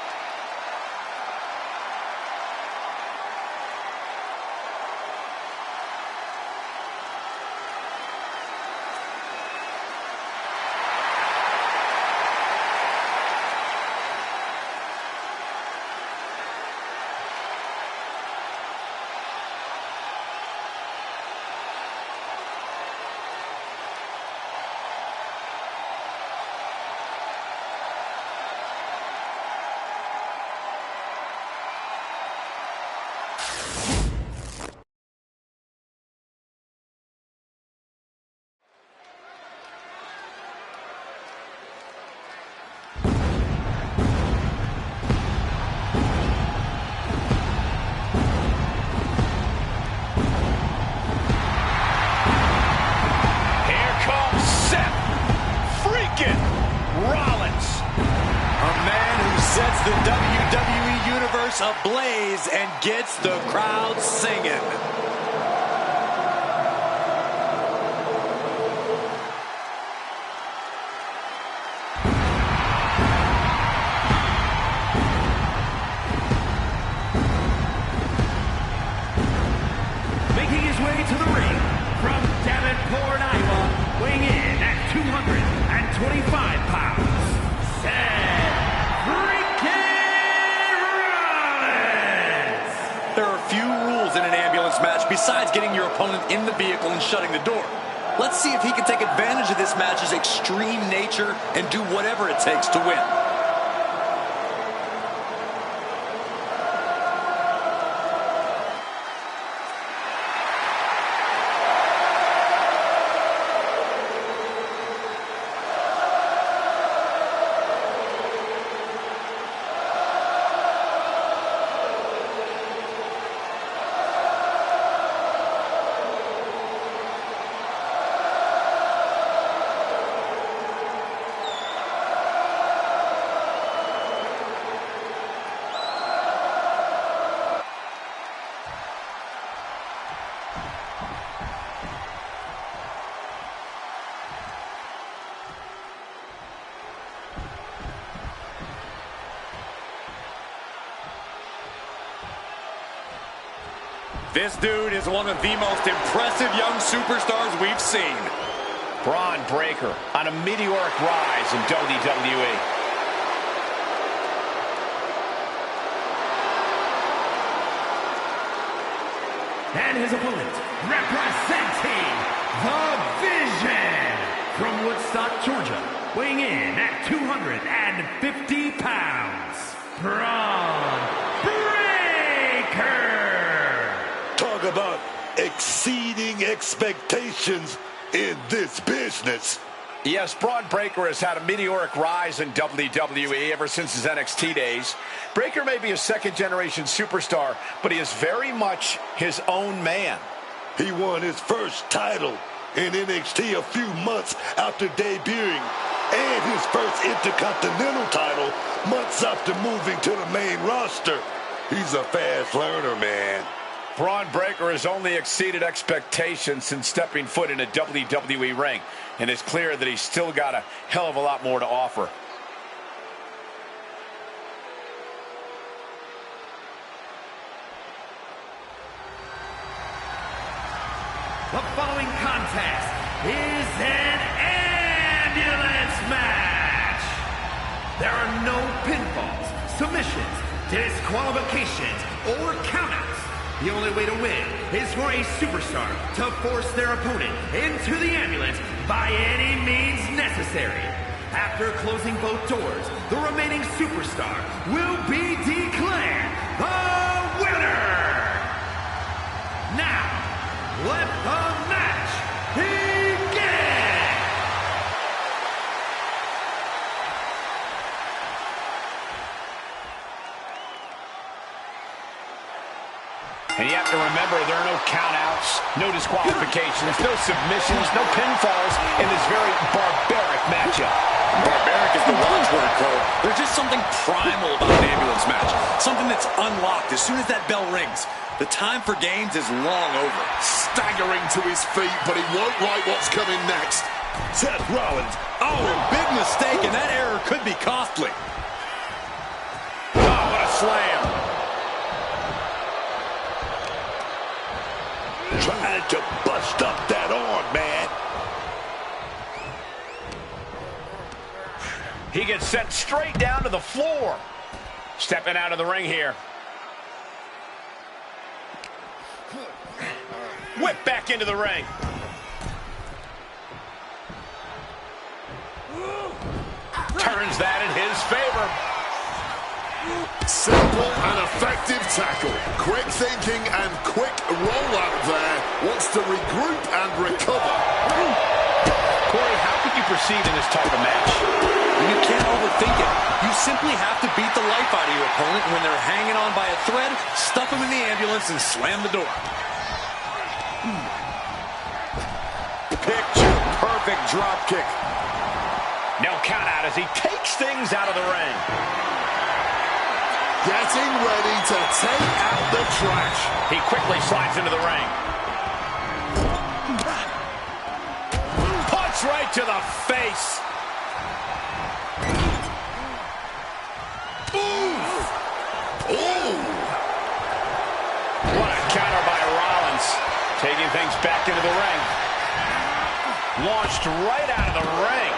The WWE Universe ablaze and gets the crowd singing. Making his way to the ring from Davenport, Iowa, weighing in at 225 pounds, Seth freaking Rollins! There are few rules in an ambulance match besides getting your opponent in the vehicle and shutting the door. Let's see if he can take advantage of this match's extreme nature and do whatever it takes to win. This dude is one of the most impressive young superstars we've seen. Braun Breaker on a meteoric rise in WWE. And his opponent, representing the Vision, from Woodstock, Georgia, weighing in at 250 pounds, Braun Breaker. Talk about exceeding expectations in this business. Yes, Braun Breaker has had a meteoric rise in WWE ever since his NXT days. Breaker may be a second-generation superstar, but he is very much his own man. He won his first title in NXT a few months after debuting, and his first Intercontinental title months after moving to the main roster. He's a fast learner, man. Braun Breaker has only exceeded expectations since stepping foot in a WWE ring, and it's clear that he's still got a hell of a lot more to offer. The following contest is an ambulance match. There are no pinfalls, submissions, disqualifications, or countouts. The only way to win is for a superstar to force their opponent into the ambulance by any means necessary. After closing both doors, the remaining superstar will be declared the winner. Now, let the match begin! And you have to remember, there are no countouts, no disqualifications, no submissions, no pinfalls in this very barbaric matchup. Barbaric is the watchword, Cole. There's just something primal about an ambulance match. Something that's unlocked as soon as that bell rings. The time for games is long over. Staggering to his feet, but he won't like what's coming next. Seth Rollins. Oh, a big mistake, and that error could be costly. Oh, what a slam. Trying to bust up that arm, man. He gets sent straight down to the floor. Stepping out of the ring here. Whip back into the ring. Turns that in his favor. Simple and effective tackle. Quick thinking and quick rollout there. Wants to regroup and recover. Corey, how could you proceed in this type of match? You can't overthink it. You simply have to beat the life out of your opponent. When they're hanging on by a thread, stuff them in the ambulance and slam the door. Picture perfect drop kick. No count out as he takes things out of the ring. Getting ready to take out the trash. He quickly slides into the ring. Punch right to the face. Ooh! Ooh! What a counter by Rollins. Taking things back into the ring. Launched right out of the ring.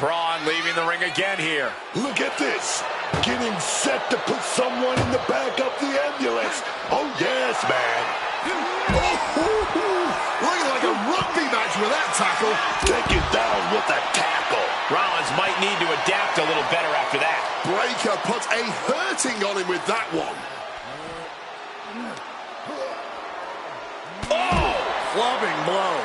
Braun leaving the ring again here. Look at this. Getting set to put someone in the back of the ambulance. Oh, yes, man. Oh, looking like a rugby match with that tackle. Take it down with a tackle. Rollins might need to adapt a little better after that. Breaker puts a hurting on him with that one. Oh! Clubbing blow.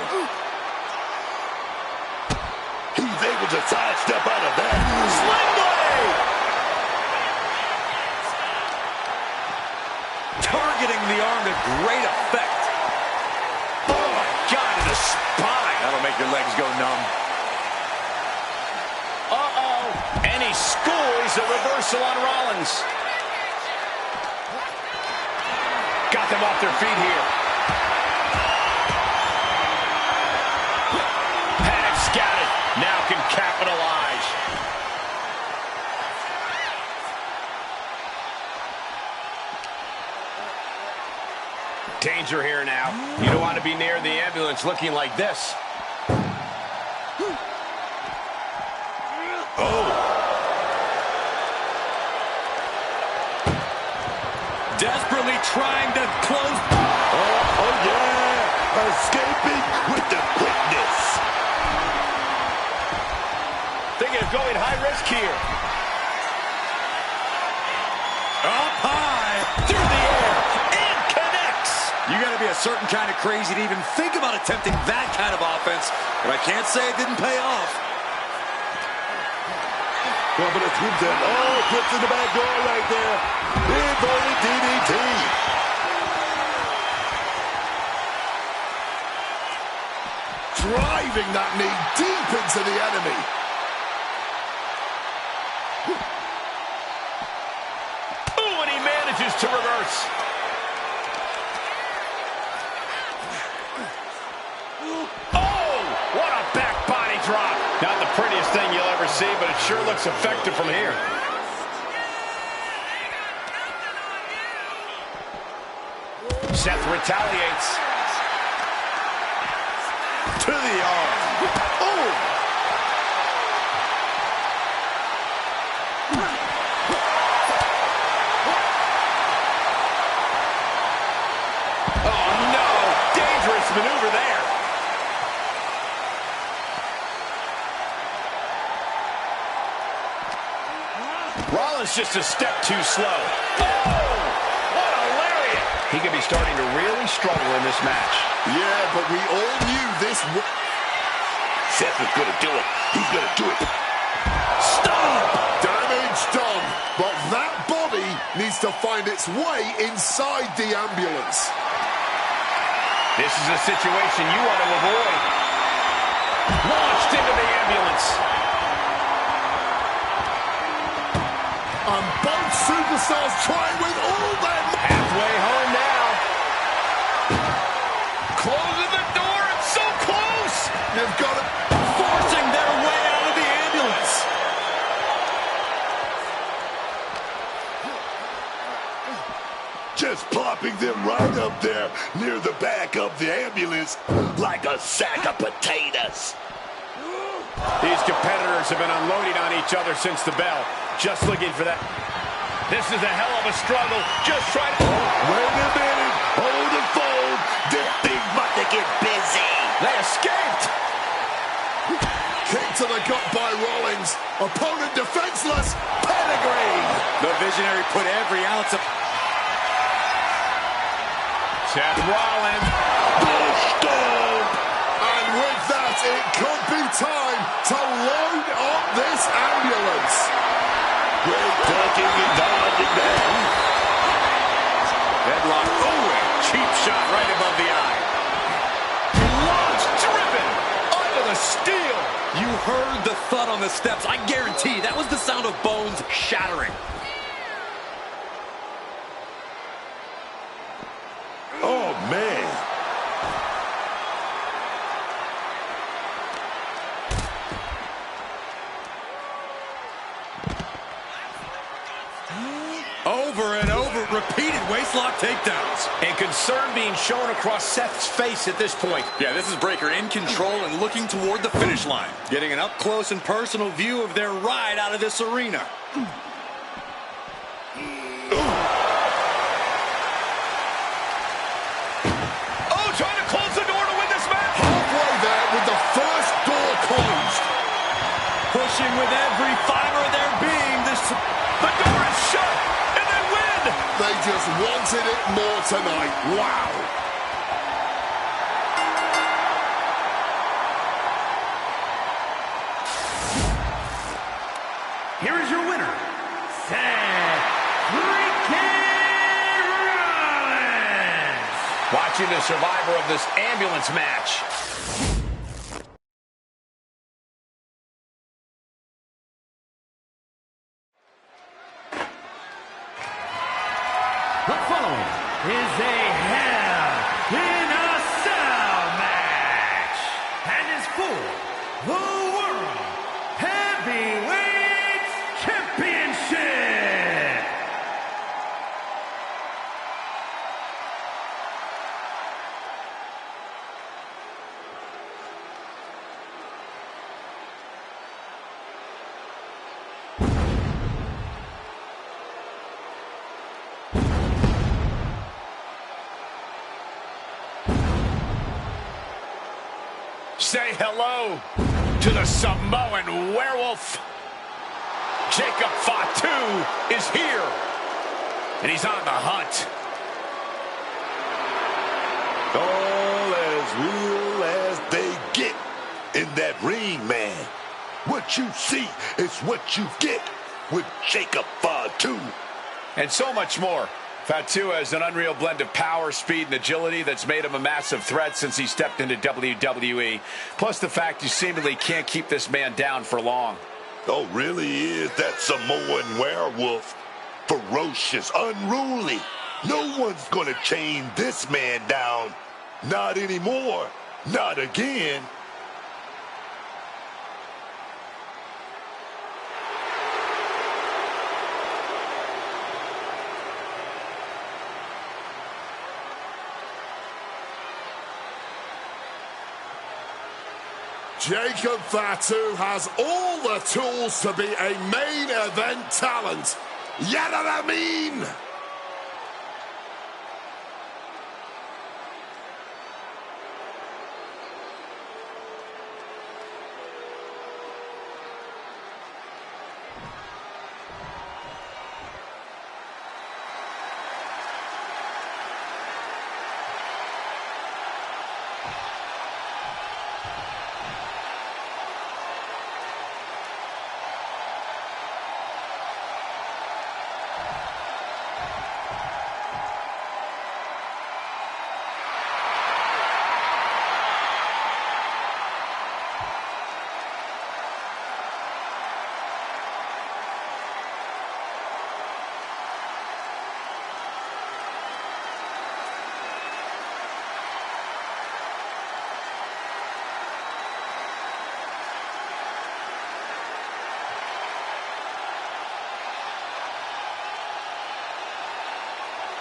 He's able to sidestep out of that. Sling blade! Targeting the arm to great effect. Oh, my God, in the spine. That'll make your legs go numb. Uh-oh. And he scores a reversal on Rollins. Got them off their feet here. Panic scouted. Now can capitalize. danger here now. You don't want to be near the ambulance looking like this. Oh. Desperately trying to close. Oh, yeah. Escaping with the quickness. Thinking of going high risk here. Up high, through the air, and connects. You got to be a certain kind of crazy to even think about attempting that kind of offense, but I can't say it didn't pay off. Well, but it's good then. Oh, puts in the back door right there. Inverted DDT. Driving that knee deep into the enemy. Ooh, and he manages to reverse. Oh, what a back body drop. Not the prettiest thing you'll ever see, but it sure looks effective from here. Seth retaliates. To the arm. Oh! Oh, no. Dangerous maneuver there. Rollins just a step too slow. Oh! What a lariat! He could be starting to really struggle in this match. Yeah, but we all knew this. Seth is going to do it. He's going to do it. Stop! Damage done. But that body needs to find its way inside the ambulance. This is a situation you want to avoid. Launched into the ambulance. And both superstars trying with all their might. Halfway home now. Closing the door. It's so close. You've got to... Forcing their way out of the ambulance. Just plopping them right up there near the back of the ambulance like a sack of potatoes. These competitors have been unloading on each other since the bell. Just looking for that. This is a hell of a struggle. Just trying to... Wait a minute. Hold the phone. This thing's about to get busy. They escaped. Kick to the gut by Rollins. Opponent defenseless. Pedigree. The visionary put every ounce of... Seth Rollins. The stomp. And with that, it could be time to load up this ambulance. Great ducking and dodging there. Headlock. Oh, a cheap shot right above the eye. Launched, driven under the steel. You heard the thud on the steps. I guarantee that was the sound of bones shattering. Oh, man. Over and over, repeated waistlock takedowns. And concern being shown across Seth's face at this point. Yeah, this is Breaker in control and looking toward the finish line. Getting an up-close and personal view of their ride out of this arena. Oh, trying to close the door to win this match. Halfway there with the first door closed. Pushing with every fiber of their being. The door is shut, and they win. They just wanted it more tonight. Wow. Here is your winner, Seth freaking Rollins. Watching the survivor of this ambulance match. The following is a Hell in a Cell match and is for the World Heavyweight Championship. Say hello to the Samoan werewolf. Jacob Fatu is here, and he's on the hunt. All as real as they get in that ring, man. What you see is what you get with Jacob Fatu. And so much more. Fatu has an unreal blend of power, speed, and agility that's made him a massive threat since he stepped into WWE. Plus the fact you seemingly can't keep this man down for long. Oh, really is that Samoan werewolf. Ferocious, unruly. No one's gonna chain this man down. Not anymore. Not again. Jacob Fatu has all the tools to be a main event talent. Yada I mean.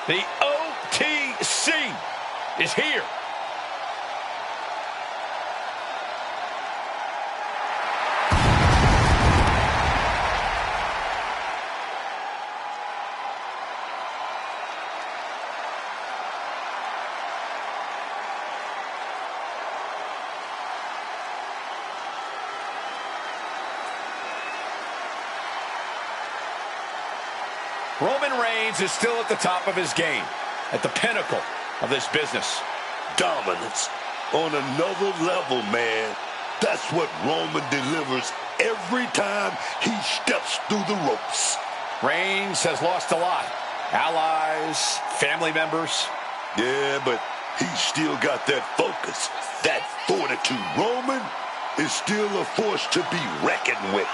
The OTC is here. Roman Reigns is still at the top of his game, at the pinnacle of this business. Dominance on another level, man. That's what Roman delivers every time he steps through the ropes. Reigns has lost a lot. Allies, family members. Yeah, but he's still got that focus, that fortitude. Roman is still a force to be reckoned with.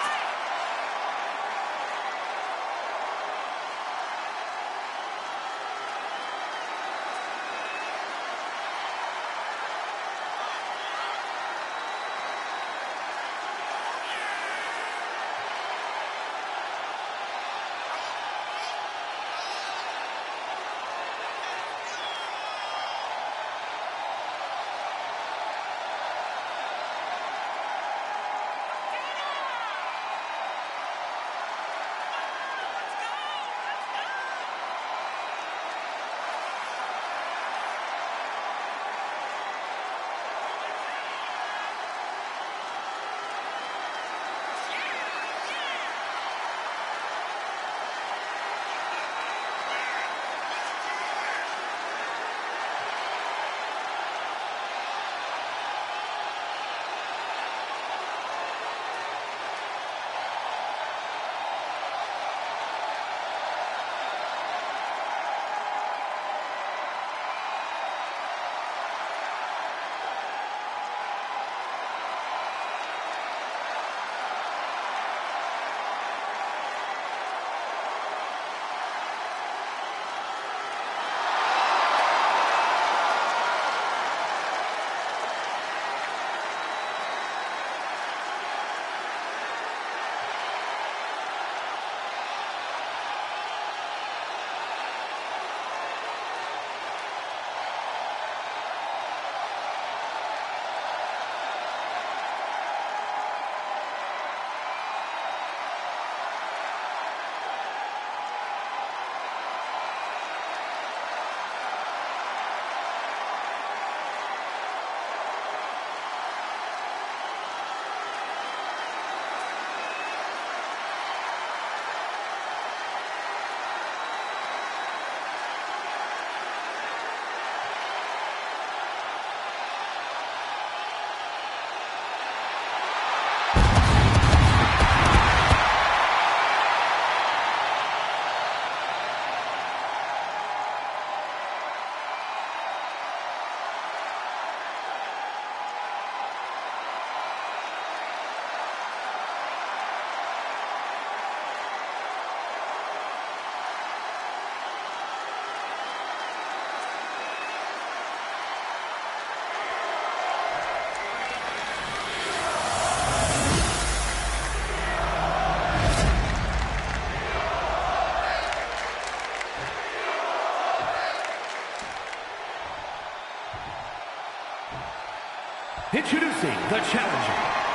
Introducing the challenger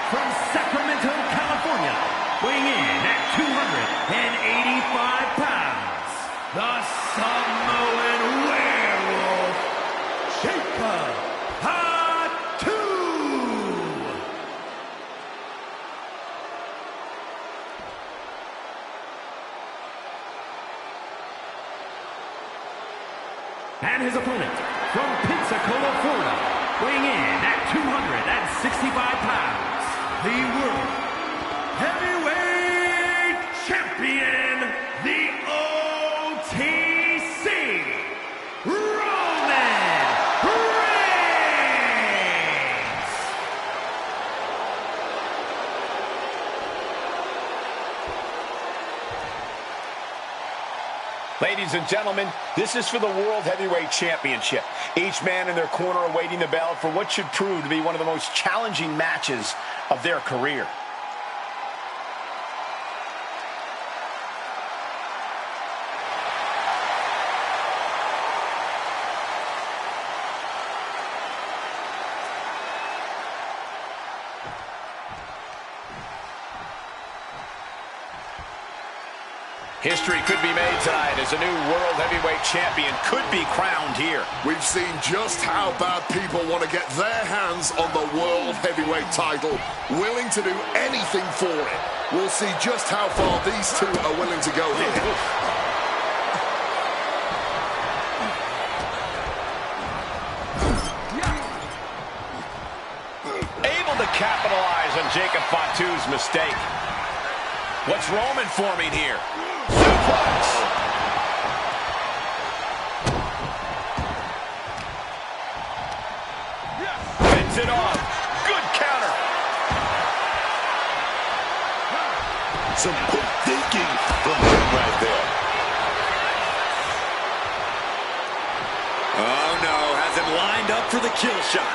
from Sacramento, California, weighing in at 285 pounds, the Samoan Werewolf, Jacob Fatu. And his opponent from Pensacola, Florida, weighing in at 265 pounds, the World Heavyweight Champion, the OTC, Roman Reigns. Ladies and gentlemen, this is for the World Heavyweight Championship. Each man in their corner awaiting the bell for what should prove to be one of the most challenging matches of their career. History could be made tonight as a new World Heavyweight Champion could be crowned here. We've seen just how bad people want to get their hands on the World Heavyweight title, willing to do anything for it. We'll see just how far these two are willing to go here. Able to capitalize on Jacob Fatu's mistake. What's Roman forming here? Suplex! Fends it off. Good counter. Some quick thinking from him right there. Oh, no. Has him lined up for the kill shot.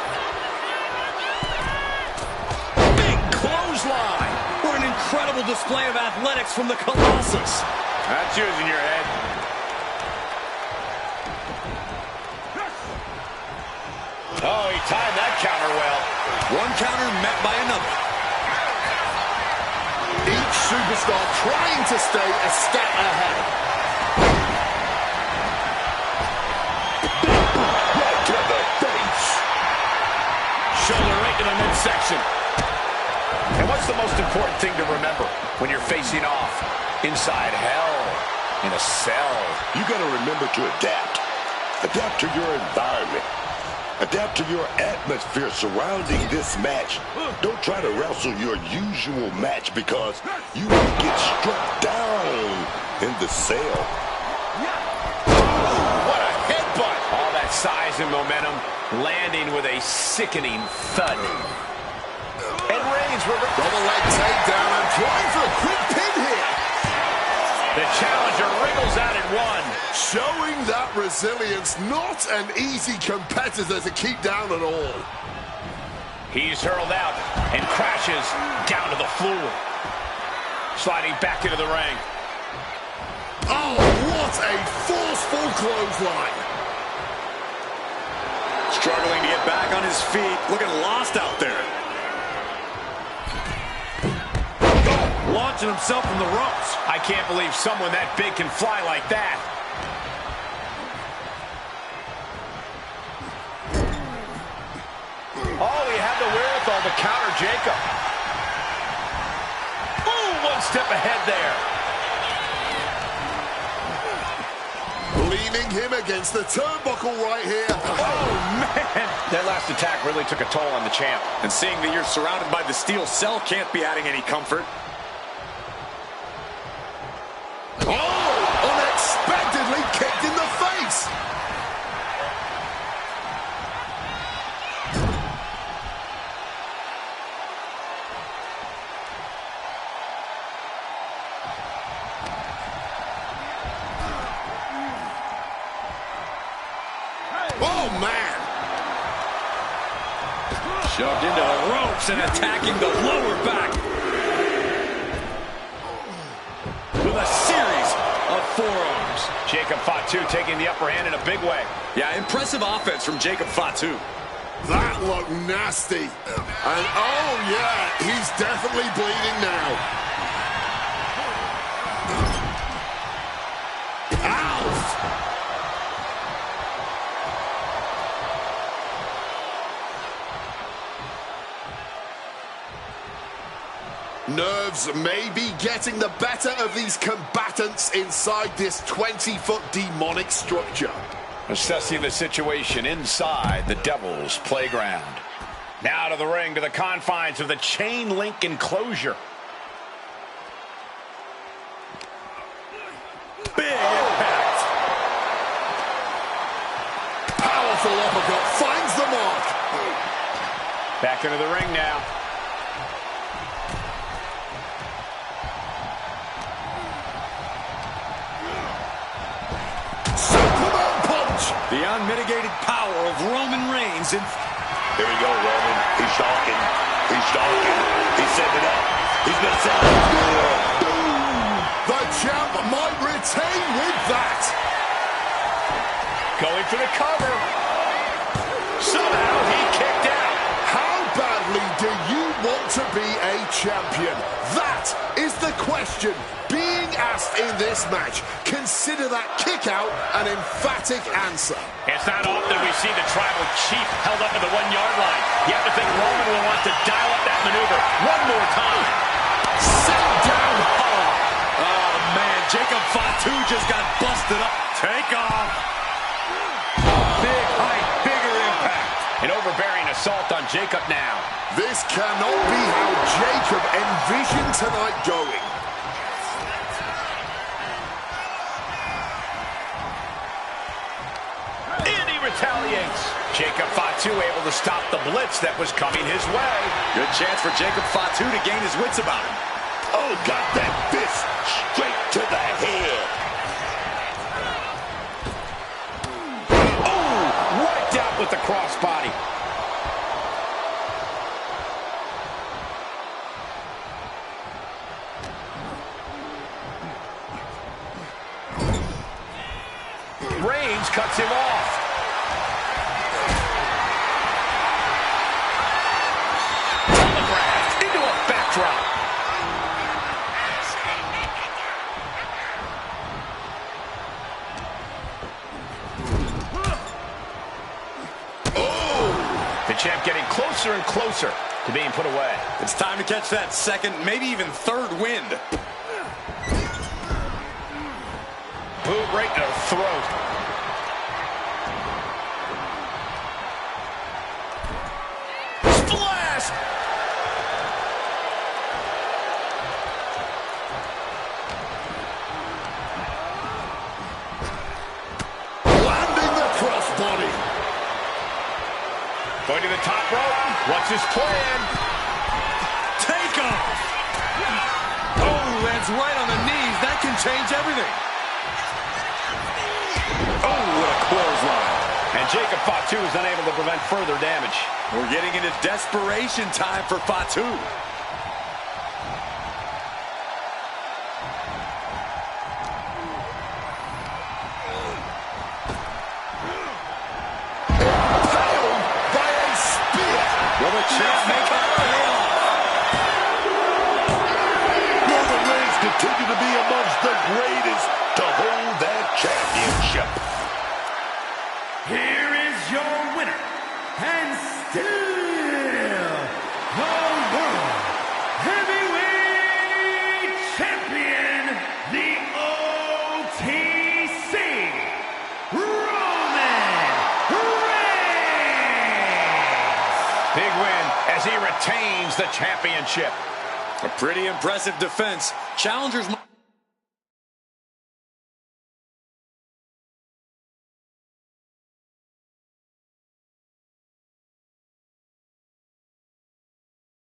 Big clothesline. What an incredible display of athletics from the Colossus. That's using your head. Oh, he timed that counter well. One counter met by another. Each superstar trying to stay a step ahead. Right to the face. Shoulder right in the midsection. And what's the most important thing to remember when you're facing off inside hell in a cell? You got to remember to adapt. Adapt to your environment. Adapt to your atmosphere surrounding this match. Don't try to wrestle your usual match because you will get struck down in the cell. What a headbutt! All that size and momentum landing with a sickening thud. And Reigns Double leg takedown and trying for a quick pin here. the challenger wriggles out at one. Showing that resilience, not an easy competitor to keep down at all. He's hurled out and crashes down to the floor. Sliding back into the ring. Oh, what a forceful clothesline. Struggling to get back on his feet. Looking lost out there. Launching himself from the ropes. I can't believe someone that big can fly like that. Oh, he had the wherewithal to counter Jacob. Ooh, one step ahead there. Leaning him against the turnbuckle right here. Oh, man. That last attack really took a toll on the champ. And seeing that you're surrounded by the steel cell can't be adding any comfort. Oh, unexpectedly kicked in the face. Oh, man. Shoved into the ropes and attacking the lower back. With a series of forearms. Jacob Fatu taking the upper hand in a big way. Yeah, impressive offense from Jacob Fatu. That looked nasty. And oh yeah, he's definitely bleeding now. Ow! Nerves may be getting the better of these combatants inside this 20-foot demonic structure. Assessing the situation inside the Devil's playground. Now to the ring, to the confines of the chain link enclosure. Big impact. Powerful uppercut finds the mark. Back into the ring now. The unmitigated power of Roman Reigns. Here we go, Roman. He's talking. He's talking. He's setting it up. He's going to set it up. The champ might retain with that. Going for the cover. Somehow he kicked out. How badly do you want to be a champion? That is the question being asked in this match. Consider that kick out an emphatic answer. It's not often we see the tribal chief held up at the 1-yard line. You have to think Roman will want to dial up that maneuver one more time. Sent down hard. Oh, man, Jacob Fatu just got busted up. Take off. Big height, bigger impact. An overbearing assault on Jacob now. This cannot be how Jacob envisioned tonight going. Retaliates. Jacob Fatu able to stop the blitz that was coming his way. Good chance for Jacob Fatu to gain his wits about him. Oh, got that fist straight to the head. Oh, wiped out with the crossbody. Reigns cuts him off. The champ getting closer and closer to being put away. It's time to catch that second, maybe even third wind. Boot right to the throat. Splash! Landing the crossbody. Going to the top rope. What's his plan? Take off! Oh, lands right on the knees. That can change everything. Oh, what a clothesline. And Jacob Fatu is unable to prevent further damage. We're getting into desperation time for Fatu. Will the champ make it pay off? Roman Reigns continue to be amongst the greatest to hold that championship. Here is your winner, and still the World Heavyweight Champion, the OTC, Roman Reigns. Big win as he retains the championship. A pretty impressive defense. Challengers